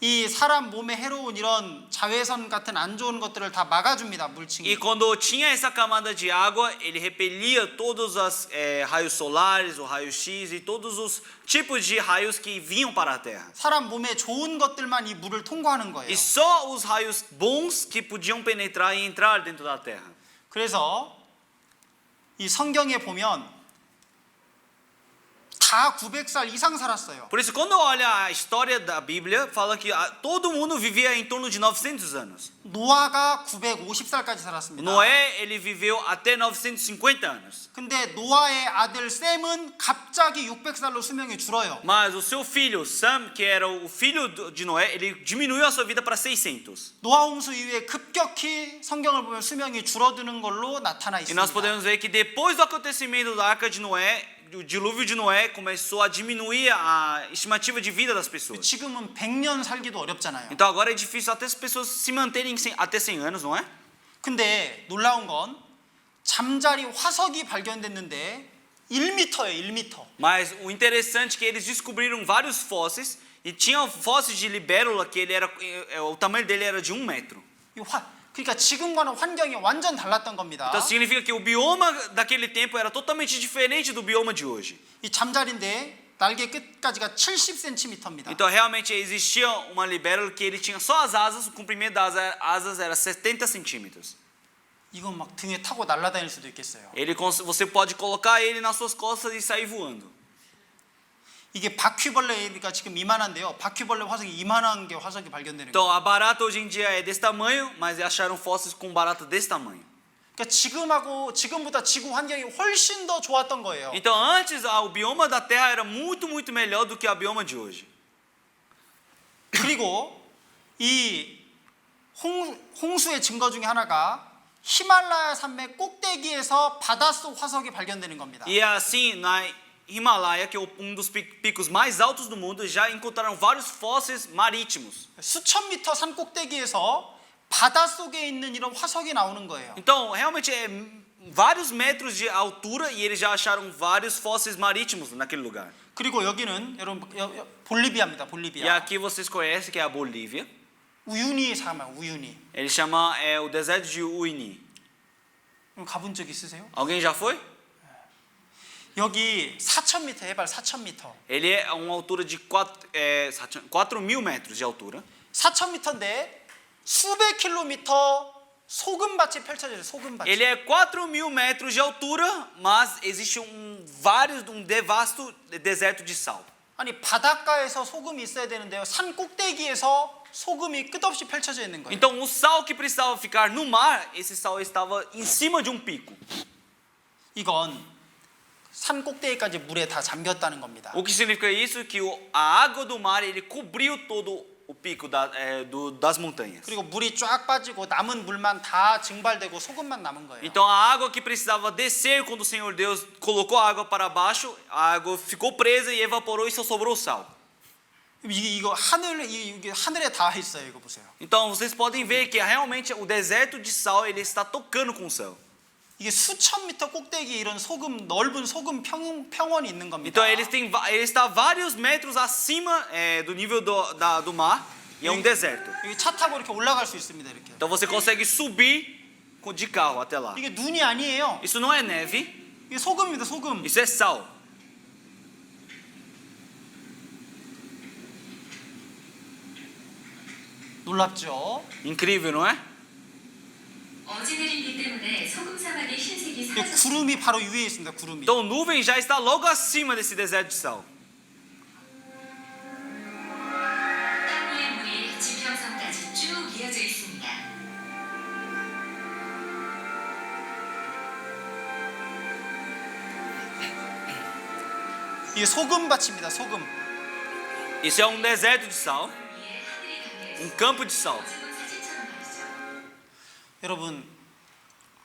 이 사람 몸에 해로운 이런 자외선 같은 안 좋은 것들을 다 막아줍니다. 물층이. E quando tinha essa camada de água, ele repelia todos os raios solares, o raio-x e todos os tipos de raios que vinham para a Terra. 사람 몸에 좋은 것들만 이 물을 통과하는 거예요. E só os raios bons que podiam penetrar e entrar dentro da Terra. 그래서 이 성경에 보면 다 900살 이상 살았어요. Por isso, quando olha a história da Bíblia, fala que todo mundo vivia em torno de 900 anos. 노아가 950살까지 살았습니다. Noé, ele viveu até 950 anos. 근데 노아의 아들 셈은 갑자기 600살로 수명이 줄어요. Mas o seu filho, Sam, que era o filho de Noé, ele diminuiu a sua vida para 600. 노아 홍수 이후에 급격히 성경을 보면 수명이 줄어드는 걸로 나타나 E nós 있습니다. podemos ver que depois do acontecimento da Arca de Noé, o dilúvio de Noé começou a diminuir a estimativa de vida das pessoas. 지금은 100년 살기도 어렵잖아요. Então agora é difícil até as pessoas se manterem até 100 anos, não é? 근데 놀라운 건 잠자리 화석이 발견됐는데 1m예요, 1m. Mas o interessante é que eles descobriram vários fósseis e tinha fósseis de libélula que ele era, o tamanho dele era de 1 metro. 그러니까 지금과는 환경이 완전 달랐던 겁니다. Então significa que o bioma daquele tempo era totalmente diferente do bioma de hoje. 이 잠자리인데 날개 끝까지가 70cm입니다. Então realmente existia uma libélula que ele tinha só as asas, o comprimento das asas era 70 centímetros. 이건 막 등에 타고 날아다닐 수도 있겠어요. Você pode colocar ele nas suas costas e sair voando. 이게 바퀴벌레가 지금 이만한데요. 바퀴벌레 화석이 이만한 게 화석이 발견되는 거예요. Então a barata hoje em dia é desse tamanho, mas acharam fósseis com barata desse tamanho. 그러니까 지금보다 지구 환경이 훨씬 더 좋았던 거예요. Então antes o bioma da Terra era muito melhor do que o bioma de hoje. 그리고 이 홍수의 증거 중에 하나가 히말라야 산맥 꼭대기에서 바닷속 화석이 발견되는 겁니다. E assim na Himalaia, que é dos picos mais altos do mundo, já encontraram vários fósseis marítimos. 수천 미터 산 꼭대기에서 바닷속에 있는 이런 화석이 나오는 거예요. Então, realmente é vários metros de altura e eles já acharam vários fósseis marítimos naquele lugar. 그리고 여기는 여러분 볼리비아입니다. E 볼리비아. aqui vocês conhecem que é a Bolívia. 우유니 잠깐만 우유니. Ele chama o deserto de Uyuni. 가본 적 있으세요? Alguém já foi? 여기 4,000m 해발 4,000m. Ele é a uma altura de 4.000 metros de altura. 4,000m인데 수백 킬로미터 소금밭이 펼쳐져요. 소금밭. Ele é 4.000 metros de altura, mas existe um vasto deserto de sal. 아니 바닷가에서 소금이 있어야 되는데요. 산 꼭대기에서 소금이 끝없이 펼쳐져 있는 거예요. Então o sal que precisava ficar no mar, esse sal estava em cima de um pico. 이건 산 꼭대기까지 물에 다 잠겼다는 겁니다. O que significa isso? Que a água do mar ele cobriu todo o pico das montanhas. 그리고 물이 쫙 빠지고 남은 물만 다 증발되고 소금만 남은 거예요. Então a água que precisava descer quando o Senhor Deus colocou a água para baixo, a água ficou presa e evaporou e só sobrou sal. 이게 하늘에 닿아 있어요. 이거 보세요. Então vocês podem ver que realmente o deserto de sal ele está tocando com o céu. 이게 수천 미터 꼭대기 이런 넓은 소금 평원이 있는 겁니다. Então ele está vários metros acima do nível do mar e é um deserto. 여기 차 타고 이렇게 올라갈 수 있습니다. 이렇게. Então você consegue subir de carro até lá. 이게 눈이 아니에요. Isso não é neve, 이게 소금입니다. 소금. isso é sal. 놀랍죠? Incrível, não é? 어제 내린 비 때문에 소금 사막의 흰색이 이 사라졌습니다. 구름이 바로 위에 있습니다. 구름이. Então a nuvem já está logo acima desse deserto de sal. 땅 위의 물이 지평선까지 쭉 이게 소금밭입니다. 소금. Isso é um deserto de sal, 위에 하늘이 um 담겨 campo de sal. 어두운 사진처럼 말이죠. 여러분,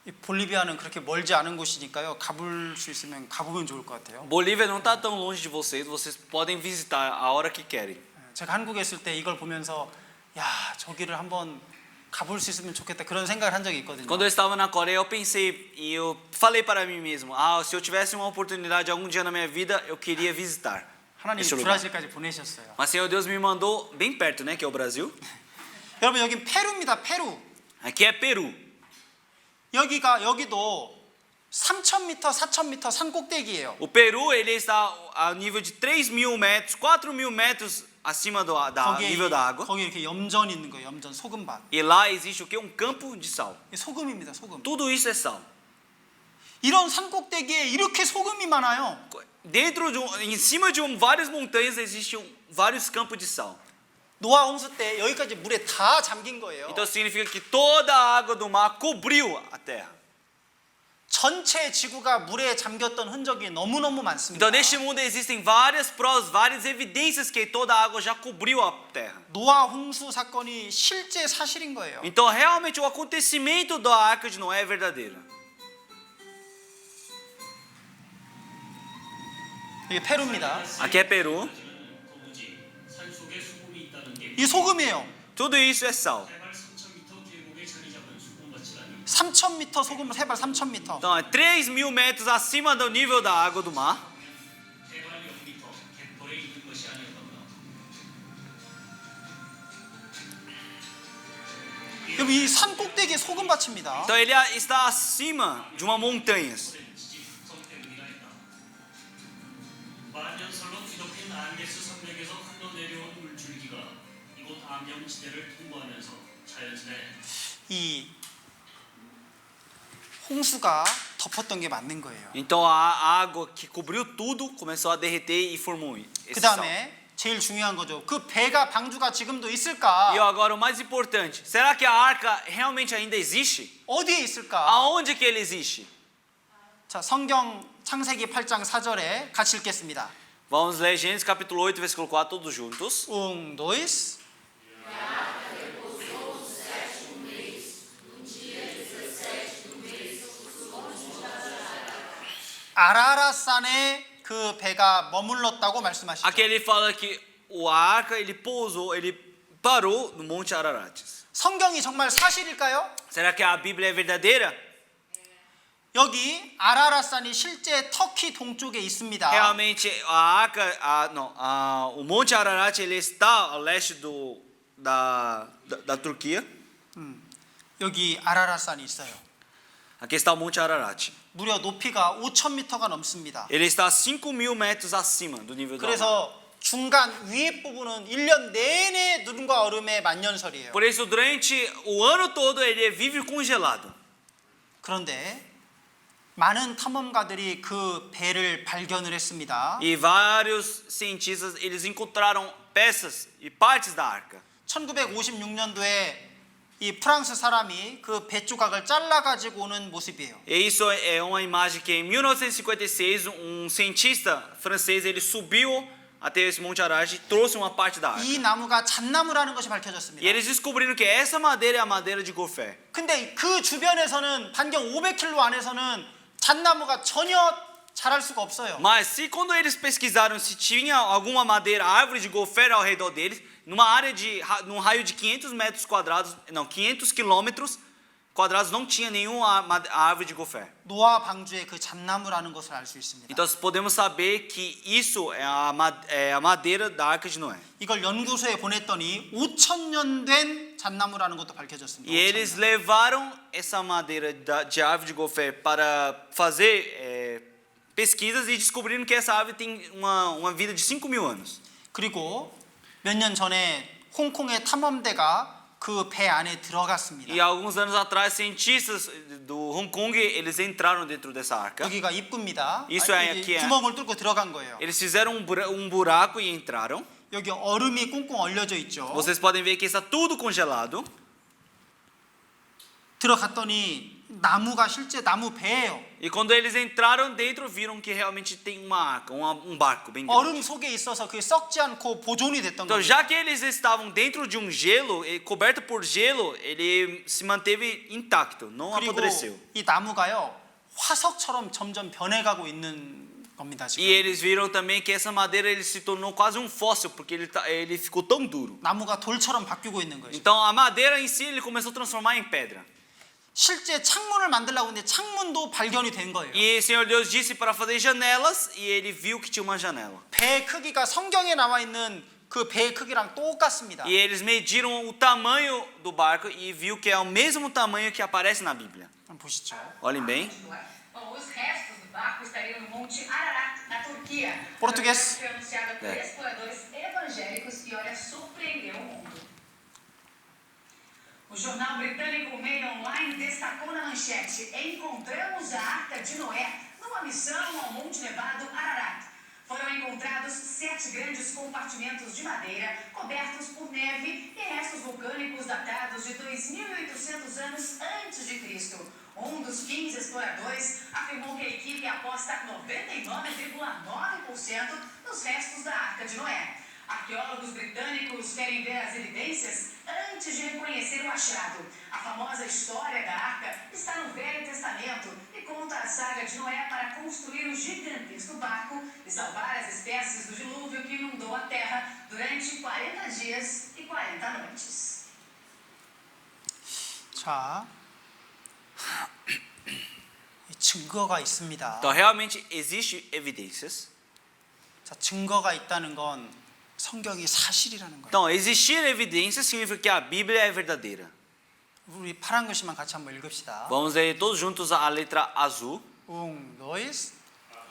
이 볼리비아는 그렇게 멀지 않은 곳이니까요. 가볼 수 있으면 가보면 좋을 것 같아요. Bolívia não está tão longe de vocês podem visitar a hora que querem. 제가 한국에 있을 때 이걸 보면서 야, 저기를 한번 가볼 수 있으면 좋겠다 그런 생각을 한 적이 있거든요. Quando eu estava na Coreia, eu pensei e eu falei para mim mesmo: se eu tivesse uma oportunidade algum dia na minha vida, eu queria visitar 하나님이 esse lugar. 브라질까지 보내셨어요. Mas Senhor Deus me mandou bem perto, né, que é o Brasil. 여러분, 여긴 페루입니다. 페루. Aqui é Peru. 여기도 3,000m, 4,000m 산 꼭대기예요. O Peru ele está a nível de 3.000 metros, 4.000 metros acima do nível da água. 거기 이렇게 염전 있는 거예요. 염전 소금밭. E lá existe o que? Um campo de sal. 소금입니다. 소금. Tudo isso é sal. 이런 산 꼭대기에 이렇게 소금이 많아요. Dentro em cima de várias montanhas existem vários campos de sal. 노아 홍수 때 여기까지 물에 다 잠긴 거예요. Então significa que toda a água do mar cobriu a terra. 전체 지구가 물에 잠겼던 흔적이 너무너무 많습니다. Então neste mundo existem várias provas, várias evidências que toda a água já cobriu a terra. 노아 홍수 사건이 실제 사실인 거예요. Então realmente o acontecimento da Arca de Noé é verdadeiro. 이게 페루입니다. Aqui é Peru. 도무지 산 속에 수금이 있다는 게 이 소금이에요. Tudo isso é sal. 해발 3,000m 계곡에 자리 잡은 수금밭이라니 3,000m 소금을 해발 3,000m. Então é 3.000 metros acima do nível da água do mar. 해발 0m 갯벌에 있는 것이 아니었던가. 여러분, 이 산 꼭대기에 소금밭입니다. Então ele está acima de uma montanha. 오랜 지진 특성 때문이라 했다. 만년설로 뒤덮인 안데스 산맥에서 흘러내려온 물줄기가 이곳 암영지대를 통과하면서 자연스레 이 홍수가 덮었던 게 맞는 거예요. Então a água que cobriu tudo começou a derreter e formou esse 그 sal. 다음에 제일 중요한 거죠. 그 배가 방주가 지금도 있을까? E agora o mais importante, será que a arca realmente ainda existe? 어디에 있을까? Aonde que ele existe? 자, 성경 창세기 8장 4절에 같이 읽겠습니다. Vamos ler Gênesis capítulo 8, versículo 4 todos juntos. dois. 아라라산에 그 배가 머물렀다고 말씀하시죠. Aqui ele fala que a arca ele pousou, ele parou no Monte Ararat. 성경이 정말 사실일까요? Será que a Bíblia é verdadeira? 여기 아라라산이 실제 터키 동쪽에 있습니다. Realmente a arca, o Monte Ararat ele está ao leste da Turquia. 여기 아라라산이 있어요. Aqui está o Monte Ararat. 무려 높이가 5,000m가 넘습니다. Ele está a 5.000 metros acima do nível do mar. 그래서 중간 위에 부분은 1년 내내 눈과 얼음의 만년설이에요. Por isso durante o ano todo ele vive congelado. 그런데 많은 탐험가들이 그 배를 발견을 했습니다. E vários cientistas eles encontraram peças e partes da arca. 1956년도에 이 프랑스 사람이 그 배 조각을 잘라 가지고 오는 모습이에요. E isso é uma imagem que em 1956 cientista francês ele subiu até esse Monte Ararat e trouxe uma parte da arca. 이 나무가 잣나무라는 것이 E 밝혀졌습니다. eles descobriram que essa madeira é a madeira de gofé. 근데 그 주변에서는 반경 500km 안에서는 잣나무가 전혀 자랄 수가 없어요. Mas se quando eles pesquisaram se tinha alguma madeira, árvore de gofé ao redor deles, num raio de 500 metros quadrados, não, 500 quilômetros quadrados não tinha nenhuma árvore de gofé. 노아 방주의 그 잣나무라는 것을 알 수 있습니다. Então podemos saber que isso é a madeira da Arca de Noé. 이걸 연구소에 보냈더니 5,000년 된 잣나무라는 것도 밝혀졌습니다. E eles levaram essa madeira de árvore de gofé para fazer pesquisas e descobriram que essa árvore tem uma vida de 5.000 anos. 그리고 몇 년 전에 홍콩의 탐험대가 그 배 안에 들어갔습니다. E alguns anos atrás cientistas do Hong Kong eles entraram dentro dessa arca. 여기가 입구입니다. Isso é aqui, é. 구멍을 뚫고 들어간 거예요. Eles fizeram buraco e entraram. 여기 얼음이 꽁꽁 얼려져 있죠. Vocês podem ver que está tudo congelado. 들어갔더니 나무가 실제 나무 배예요. E quando eles entraram dentro, viram que realmente tem uma arca, barco bem grande. 얼음 속에 있어서 그게 썩지 않고 보존이 됐던 Então, 거예요. já que eles estavam dentro de um gelo, coberto por gelo, ele se manteve intacto, não 그리고 apodreceu. 이 나무가요 화석처럼 점점 변해가고 있는 겁니다 E 지금. eles viram também que essa madeira ele se tornou quase um fóssil, porque ele ficou tão duro. 나무가 돌처럼 바뀌고 있는 거예요. Então a madeira em si ele começou a transformar em pedra. 실제 창문을 만들려고 했는데 창문도 발견이 된 거예요. E o Senhor Deus disse para fazer janelas e ele viu que tinha uma janela. 배 크기가 성경에 나와 있는 그 배의 크기랑 똑같습니다. E eles mediram o tamanho do barco e viu que é o mesmo tamanho que aparece na Bíblia. 한번 보시죠. Olhem bem. Bom, os restos do barco estariam no Monte Ararat, na Turquia. Português. Foi anunciado por É. exploradores evangélicos e, olha, surpreendeu o mundo. O jornal britânico Mail Online destacou na manchete: encontramos a Arca de Noé numa missão ao Monte Nevado Ararat. Foram encontrados 7 grandes compartimentos de madeira cobertos por neve e restos vulcânicos datados de 2.800 anos antes de Cristo. Um dos 15 exploradores afirmou que a equipe aposta 99,9% nos restos da Arca de Noé. Arqueólogos britânicos querem ver as evidências antes de reconhecer o achado. A famosa história da Arca está no Velho Testamento e conta a saga de Noé para construir o gigantesco barco e salvar as espécies do dilúvio que inundou a terra durante 40 dias e 40 noites. 자, 증거가 있습니다. Então realmente existe evidências. 자, 증거가 있다는 건 성경이 사실이라는 거예요. Então existir evidências significa que a Bíblia é verdadeira. 우리 파란 글씨만 같이 한번 읽읍시다. Vamos ler todos juntos a letra azul. dois.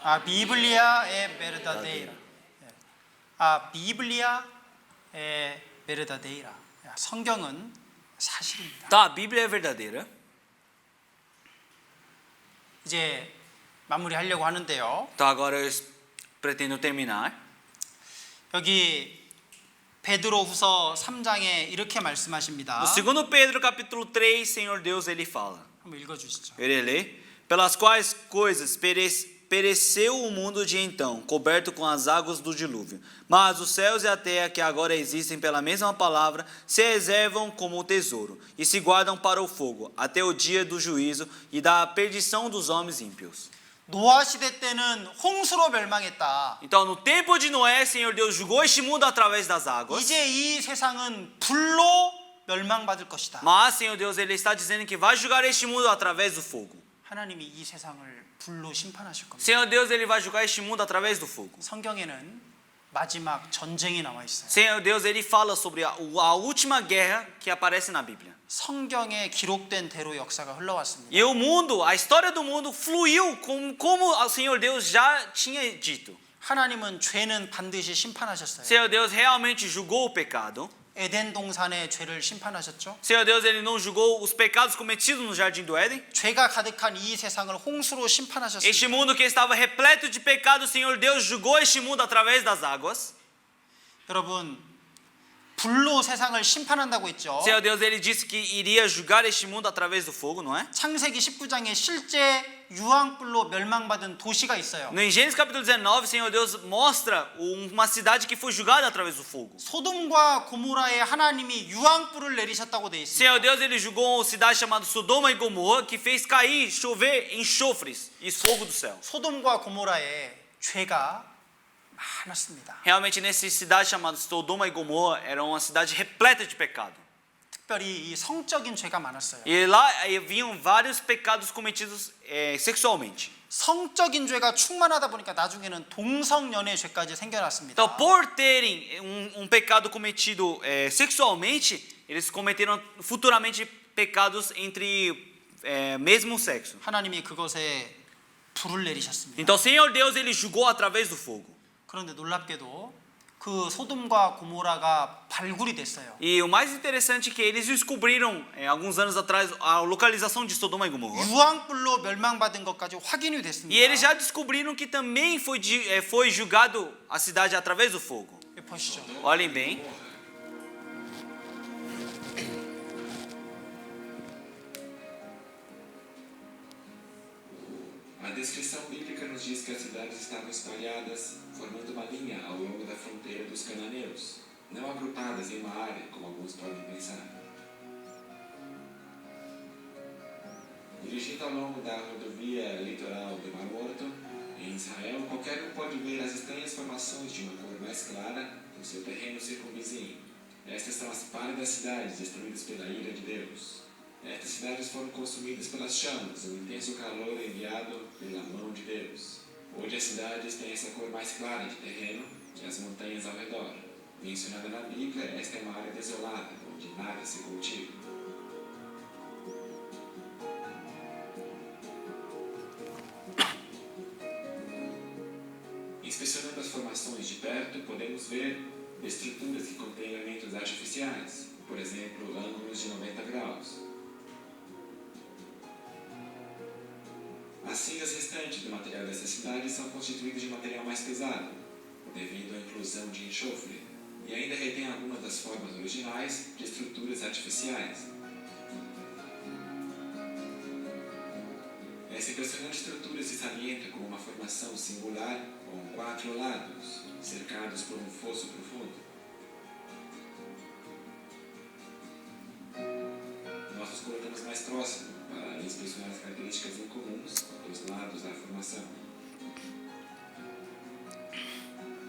A Bíblia é verdadeira. A Bíblia é verdadeira. 성경은 사실입니다. Então a Bíblia é verdadeira. 이제 마무리하려고 하는데요. Então agora eu pretendo terminar. 여기 베드로후서 3장에 이렇게 말씀하십니다. No 2 Pedro capítulo 3, Senhor Deus ele fala. 한번 읽어 주시죠. Ele lê: pelas quais coisas pereceu o mundo de então, coberto com as águas do dilúvio. Mas os céus e a terra que agora existem pela mesma palavra se reservam como tesouro e se guardam para o fogo, até o dia do juízo e da perdição dos homens ímpios. 노아 시대 때는 홍수로 멸망했다. Então, no tempo de Noé, Senhor Deus julgou este mundo através das águas. 이제 이 세상은 불로 멸망받을 것이다. Mas, Senhor Deus, ele está dizendo que vai julgar este mundo através do fogo. 하나님이 이 세상을 불로 심판하실 겁니다. Senhor Deus, ele vai julgar este mundo através do fogo. 성경에는 마지막 전쟁이 나와 있어요. Senhor Deus, ele fala sobre a última guerra que aparece na Bíblia. 성경에 기록된 대로 역사가 흘러왔습니다. E o mundo, a história do mundo fluiu como o Senhor Deus já tinha dito. 하나님은 죄는 반드시 심판하셨어요. Senhor Deus realmente julgou o pecado. 에덴 동산의 죄를 심판하셨죠. Senhor Deus, ele não julgou os pecados cometidos no jardim do Éden. 죄가 가득한 이 세상을 홍수로 심판하셨습니다. Este mundo que estava repleto de pecado, Senhor Deus julgou este mundo através das águas. 여러분, 불로 세상을 심판한다고 했죠. Senhor Deus, ele disse que iria julgar este mundo através do fogo, não é? 창세기 19장에 실제 유황불로 멸망받은 도시가 있어요. No Gênesis capítulo 19, Senhor Deus mostra uma cidade que foi julgada através do fogo. 소돔과 고모라에 하나님이 유황불을 내리셨다고 돼 있습니다. Senhor Deus, ele julgou uma cidade chamada Sodoma e Gomorra que fez cair, chover enxofres e fogo do céu. 소돔과 고모라에 죄가 많았습니다. Realmente nessa cidade chamada Sodoma e Gomorra era uma cidade repleta de pecado. 특별히 이 성적인 죄가 많았어요. E lá haviam vários pecados cometidos sexualmente. 성적인 죄가 충만하다 보니까 나중에는 동성연애 죄까지 생겨났습니다. Então, por terem pecado cometido sexualmente, eles cometeram futuramente pecados entre mesmo sexo. 하나님이 그것에 불을 내리셨습니다. Então, Senhor Deus, ele julgou através do fogo. 그런데 놀랍게도 그 소돔과 고모라가 발굴이 됐어요. E o mais interessante é que eles descobriram, alguns anos atrás, a localização de Sodoma e Gomorra. 유황불로 멸망받은 것까지 확인이 됐습니다. E eles já descobriram que também foi julgado a cidade através do fogo. 보시죠. Olhem bem. A descrição bíblica nos diz que as cidades estavam espalhadas, formando uma linha ao longo da fronteira dos cananeus, não agrupadas em uma área, como alguns podem pensar. Dirigindo ao longo da rodovia litoral do Mar Morto, em Israel, qualquer um pode ver as estranhas formações de uma cor mais clara no seu terreno circunvizinho. Estas são as pálidas cidades destruídas pela ira de Deus. Estas cidades foram consumidas pelas chamas, um intenso calor enviado pela mão de Deus. Hoje as cidades têm essa cor mais clara de terreno e as montanhas ao redor. Mencionada na Bíblia, esta é uma área desolada, onde nada se cultiva. Inspecionando as formações de perto, podemos ver estruturas que contêm elementos artificiais, por exemplo, ângulos de 90 graus. As cinzas restantes do material dessas cidades são constituídas de material mais pesado, devido à inclusão de enxofre, e ainda retém algumas das formas originais de estruturas artificiais. Essa impressionante estrutura se salienta com uma formação singular com 4 lados, cercados por um fosso profundo. Nós nos colocamos mais próximo para inspecionar as características incomuns dos lados da formação.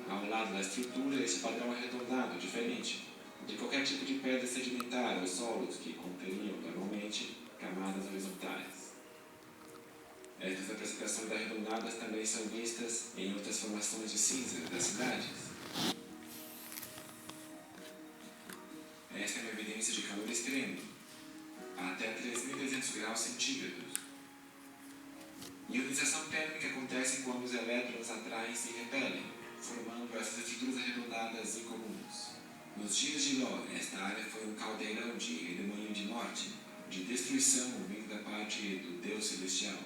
Ao lado da estrutura, esse padrão arredondado, diferente de qualquer tipo de pedra sedimentar ou solos que conteriam normalmente camadas horizontais. Estas apresentações arredondadas também são vistas em outras formações de cinza das cidades. Esta é uma evidência de calor extremo, até 3.300 graus centígrados. Ionização térmica acontece quando os elétrons atraem e se repelem, formando essas estruturas arredondadas incomuns. Nos dias de Ló, esta área foi um caldeirão de redemoinho de morte, de destruição vindo da parte do Deus Celestial.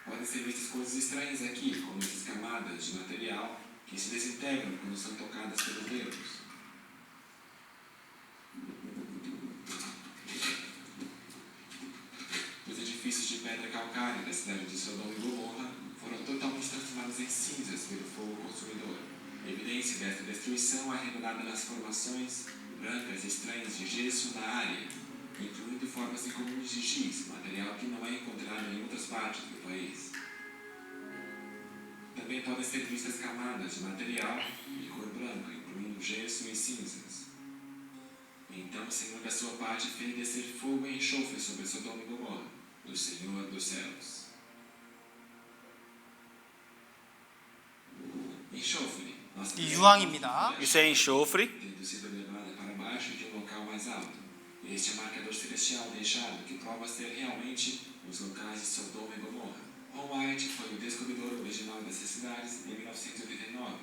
Podem ser vistas coisas estranhas aqui, como essas camadas de material que se desintegram quando são tocadas pelos dedos. Os edifícios de pedra calcária da cidade de Sodoma e Gomorra foram totalmente transformados em cinzas pelo fogo consumidor. Evidência desta destruição arredondada nas formações brancas estranhas de gesso na área, incluindo formas incomuns de giz, material que não é encontrado em outras partes do país. Também podem ser vistas camadas de material de cor branca, incluindo gesso e cinzas. Então o Senhor da sua parte fez descer fogo e enxofre sobre Sodoma e Gomorra, do Senhor dos céus. Enxofre. 유황입니다. Isso é enxofre. Tendo sido levada para baixo de um local mais alto. Este é o marcador celestial deixado que prova ser realmente os locais de Sodoma e Gomorra. Ron White foi o descobridor original dessas cidades em 1989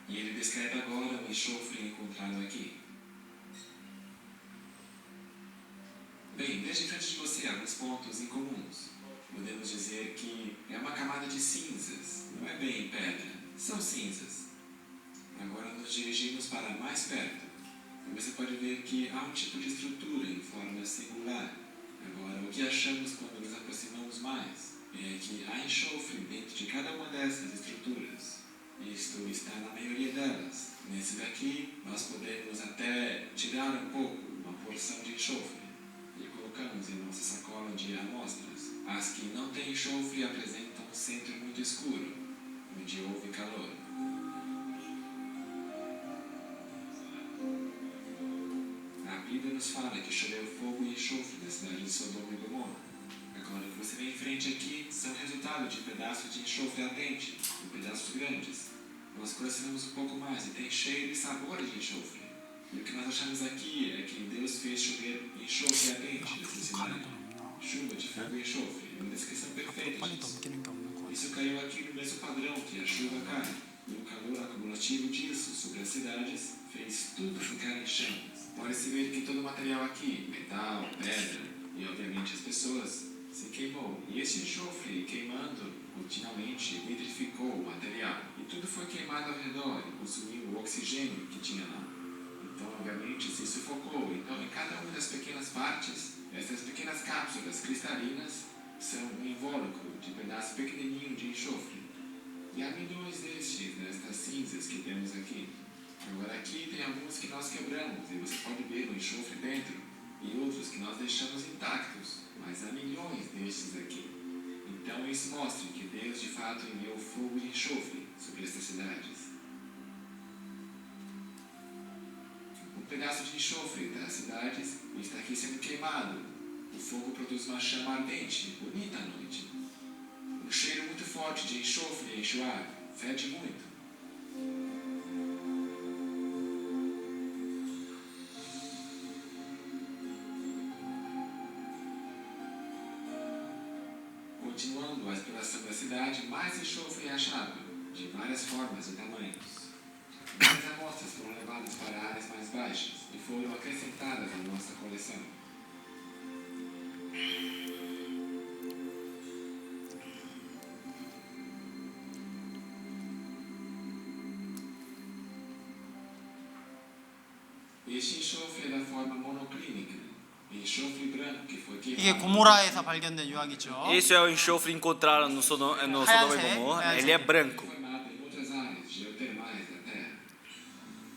e ele descreve agora o enxofre encontrado aqui. Bem, veja diante de você alguns pontos incomuns. Podemos dizer que é uma camada de cinzas, não é bem pedra, são cinzas. Agora nos dirigimos para mais perto. E você pode ver que há um tipo de estrutura em forma singular. Agora, o que achamos quando nos aproximamos mais é que há enxofre dentro de cada uma dessas estruturas. Isto está na maioria delas. Nesse daqui, nós podemos até tirar um pouco, uma porção de enxofre, e colocamos em nossa sacola de amostras. As que não têm enxofre apresentam um centro muito escuro, onde houve calor. A Bíblia nos fala que choveu fogo e enxofre na cidade de Sodoma e Gomorra. Agora, o que você vê em frente aqui são resultado de pedaços de enxofre ardente, em pedaços grandes. Nós colecionamos um pouco mais e tem cheiro e sabor de enxofre. E o que nós achamos aqui é que Deus fez chover enxofre ardente nessa cidade. Chuva de fogo e enxofre, é uma descrição perfeita disso. Isso caiu aqui no mesmo padrão que a chuva cai, e o calor acumulativo disso sobre as cidades fez tudo ficar em chamas. Pode-se ver que todo o material aqui, metal, pedra e obviamente as pessoas, se queimou. E esse enxofre queimando continuamente vitrificou o material. E tudo foi queimado ao redor e consumiu o oxigênio que tinha lá. Então, obviamente, se sufocou. Então, em cada uma das pequenas partes, essas pequenas cápsulas cristalinas são um invólucro de pedaço pequenininho de enxofre. E há milhões destes, nestas cinzas que temos aqui. Agora aqui tem alguns que nós quebramos e você pode ver o enxofre dentro. E outros que nós deixamos intactos. Mas há milhões destes aqui. Então isso mostra que Deus de fato enviou fogo e enxofre sobre estas cidades. Um pedaço de enxofre das cidades está aqui sendo queimado. O fogo produz uma chama ardente, bonita à noite. Um cheiro muito forte de enxofre enche o ar, fede muito. Continuando a exploração da cidade, mais enxofre é achado, de várias formas e tamanhos. Mais amostras foram levadas para áreas mais baixas e foram acrescentadas à nossa coleção. Este enxofre é da forma monoclínica, enxofre branco que foi 이게 queimado. 고모라에서 발견된 유황이죠. Esse é o enxofre encontrado no Sodoma e Gomorra. Ele é branco. Formado em outras áreas geotermais da Terra.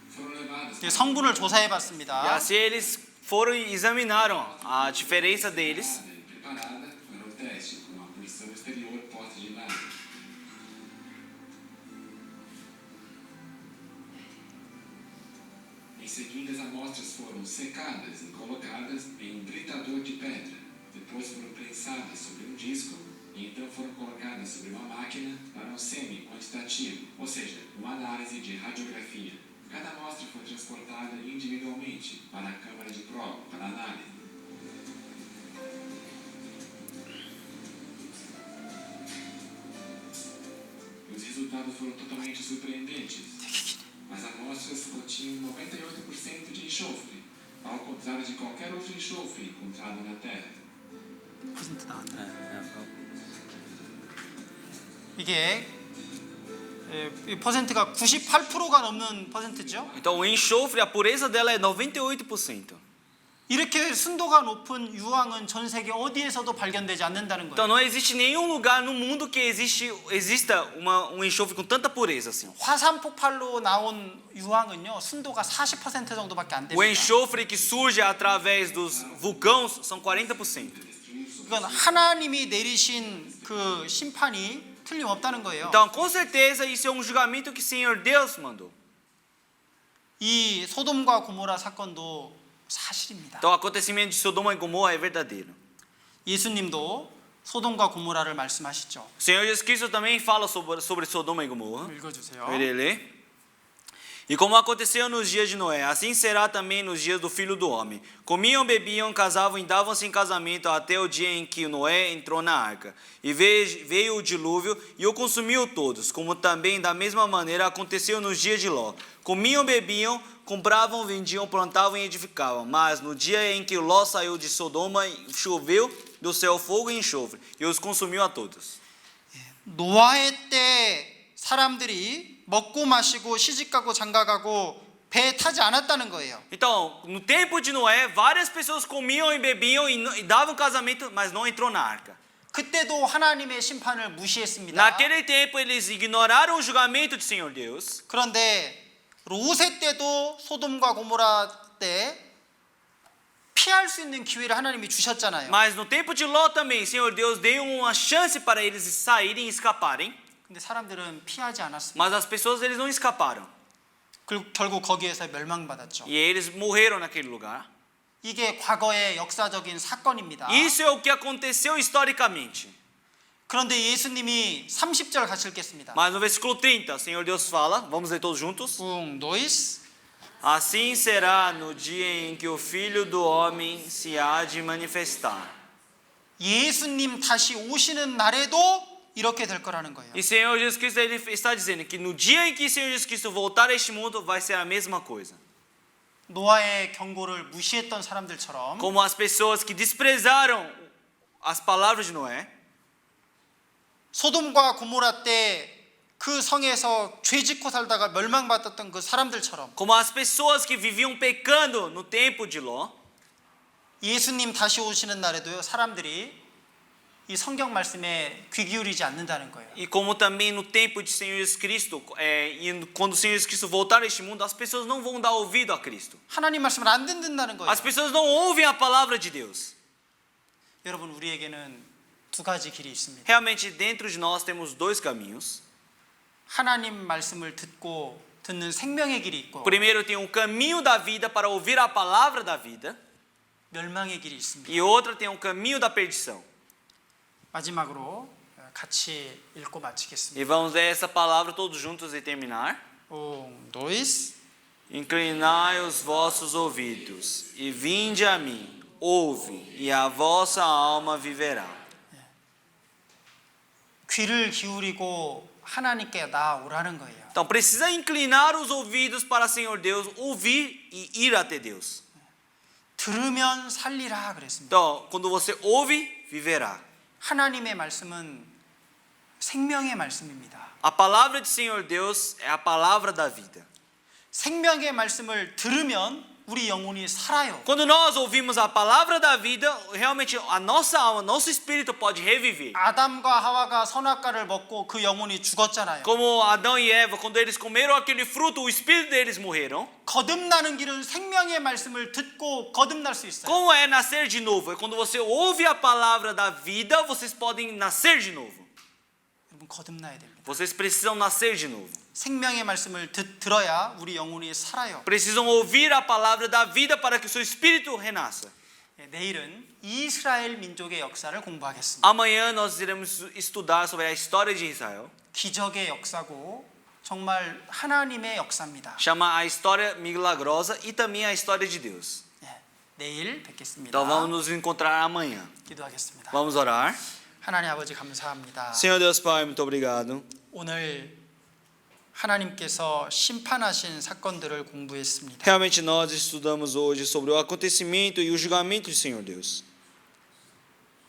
Foram levadas 이게 성분을 조사해 E 봤습니다. assim eles foram e examinaram a diferença deles. preparada para o teste com a porção exterior posta de lado. Em seguida, as amostras foram secadas e colocadas em um britador de pedra. Depois foram prensadas sobre um disco e então foram colocadas sobre uma máquina para um semi-quantitativo, ou seja, uma análise de radiografia. Cada amostra foi transportada individualmente para a câmara de prova para análise. Os resultados foram totalmente surpreendentes. As amostras continham 98% de enxofre, ao contrário de qualquer outro enxofre encontrado na Terra. 퍼센트 나왔네. 이게 이 퍼센트가 98%가 넘는 퍼센트죠. Então o enxofre, a pureza dela é 98%. 이렇게 순도가 높은 유황은 전 세계 어디에서도 발견되지 않는다는 Então 거예요. não existe nenhum lugar no mundo que exista um enxofre com tanta pureza assim. 화산 폭발로 나온 유황은요 순도가 40% 정도밖에 안 O 됩니다. enxofre que surge através dos vulcões são 40%. 이건 하나님이 내리신 그 심판이 틀림없다는 거예요. Então com certeza isso é um julgamento que o Senhor Deus mandou. 이 소돔과 고모라 사건도 사실입니다. Então o acontecimento de Sodoma e Gomorra é verdadeiro. 예수님도 소돔과 고모라를 말씀하시죠. O Senhor Jesus Cristo também fala sobre Sodoma e Gomorra. 읽어주세요. Ele lê. E como aconteceu nos dias de Noé, assim será também nos dias do Filho do Homem. Comiam, bebiam, casavam e davam-se em casamento até o dia em que Noé entrou na arca. E veio o dilúvio e o consumiu todos, como também da mesma maneira aconteceu nos dias de Ló. Comiam, bebiam, compravam, vendiam, plantavam e edificavam. Mas no dia em que Ló saiu de Sodoma, choveu do céu fogo e enxofre, e os consumiu a todos. 노아의 때 사람들이 먹고 마시고 시집가고 장가가고 배에 타지 않았다는 거예요. Então, no tempo de Noé, várias pessoas comiam e bebiam e davam casamento, mas não entrou na arca. 그때도 하나님의 심판을 무시했습니다. Naquele tempo, eles ignoraram o julgamento do Senhor Deus. 그런데 롯의 때도 소돔과 고모라 때 피할 수 있는 기회를 하나님이 주셨잖아요. Mas no tempo de Ló também, o Senhor Deus deu uma chance para eles saírem e escaparem. 근데 사람들은 피하지 않았습니다. Mas as pessoas, eles não escaparam. 결국 거기에서 멸망받았죠. E eles morreram naquele lugar. 이게 과거의 역사적인 사건입니다. Isso é o que aconteceu historicamente. 그런데 예수님이 30절 같이 읽겠습니다. Mas no versículo 30, o Senhor Deus fala, vamos ler todos juntos. dois. Assim será no dia em que o Filho do Homem se há de manifestar. 예수님 다시 오시는 날에도 이렇게 될 거라는 거예요. E o Senhor Jesus Cristo ele está dizendo que no dia em que o Senhor Jesus Cristo voltar a este mundo vai ser a mesma coisa. 노아의 경고를 무시했던 사람들처럼 Como as pessoas que desprezaram as palavras de Noé, 소돔과 고모라 때 그 성에서 죄짓고 살다가 멸망받았던 그 사람들처럼 Como as pessoas que viviam pecando no tempo de Ló, 예수님 다시 오시는 날에도요, 사람들이 이 성경 말씀에 귀 기울이지 않는다는 거예요. e como também no tempo de Senhor Jesus Cristo, e quando o Senhor Jesus Cristo voltar a este mundo, as pessoas não vão dar ouvido a Cristo. 하나님 말씀을 안 듣는다는 거예요. As pessoas não ouvem a palavra de Deus. 여러분, 우리에게는 두 가지 길이 있습니다. Realmente, dentro de nós temos dois caminhos. 하나님 말씀을 듣는 생명의 길이 있고 Primeiro tem um caminho da vida para ouvir a palavra da vida, 멸망의 길이 있습니다. e outro tem um caminho da perdição. 마지막으로 같이 읽고 마치겠습니다. E vamos ler essa palavra todos juntos e terminar. 1, 2, Inclinai os vossos ouvidos e vinde a mim, ouve, e a vossa alma viverá. 귀를 기울이고 하나님께 나아오라는 거예요. Então precisa inclinar os ouvidos para o Senhor Deus, ouvir e ir até Deus. 들으면 살리라 그랬습니다. Então, quando você ouve, viverá. 하나님의 말씀은 생명의 말씀입니다. A palavra do Senhor Deus é a palavra da vida. 생명의 말씀을 들으면 우리 영혼이 살아요. Quando nós ouvimos a palavra da vida, realmente a nossa alma, nosso espírito pode reviver. 아담과 하와가 선악과를 먹고 그 영혼이 죽었잖아요. Como Adão e Eva, quando eles comeram aquele fruto, o espírito deles morreram. 거듭나는 길은 생명의 말씀을 듣고 거듭날 수 있어요. Como é nascer de novo? É quando você ouve a palavra da vida, vocês podem nascer de novo. 여러분, 거듭나야 됩니다. Vocês precisam nascer de novo. 생명의 말씀을 들어야 우리 영혼이 살아요. Precisam ouvir a palavra da vida para que o seu espírito renasça. 내일은 이스라엘 민족의 역사를 공부하겠습니다. Amanhã nós iremos estudar sobre a história de Israel. 기적의 역사고 정말 하나님의 역사입니다. Chama a história milagrosa e também a história de Deus. 내일 뵙겠습니다. Então vamos nos encontrar amanhã. 기도하겠습니다. Vamos orar. 하나님 아버지 감사합니다. Senhor Deus Pai, muito obrigado. 오늘 하나님께서 심판하신 사건들을 공부했습니다. Realmente nós estudamos hoje sobre o acontecimento e o julgamento do Senhor Deus.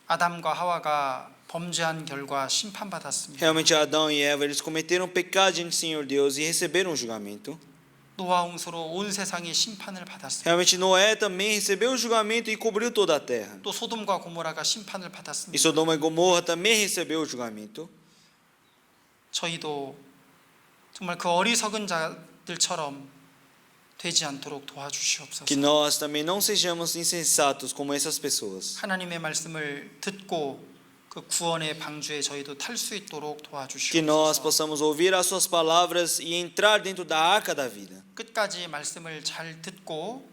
아담과 하와가 범죄한 결과 심판받았습니다. Realmente Adão e Eva, eles cometeram pecado diante do Senhor Deus e receberam um julgamento. 노아 홍수로 온 세상이 심판을 받았습니다. Realmente Noé também recebeu o julgamento e cobriu toda a terra. 또 소돔과 고모라가 심판을 E 받았습니다. Sodoma e Gomorra também recebeu o julgamento. 저희도 정말 그 어리석은 자들처럼 되지 않도록 도와주시옵소서. Que nós também não sejamos insensatos como essas pessoas. 하나님의 말씀을 듣고 그 구원의 방주에 저희도 탈 수 있도록 Que nós 도와주시옵소서. possamos ouvir as suas palavras e entrar dentro da arca da vida. 끝까지 말씀을 잘 듣고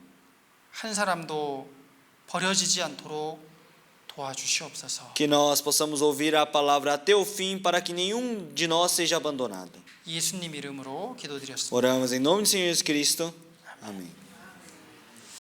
한 사람도 버려지지 않도록 도와주시옵소서. Que nós possamos ouvir a palavra até o fim para que nenhum de nós seja abandonado. 예수님 이름으로 기도드렸습니다. Oramos em nome do Senhor Jesus Cristo. Amém.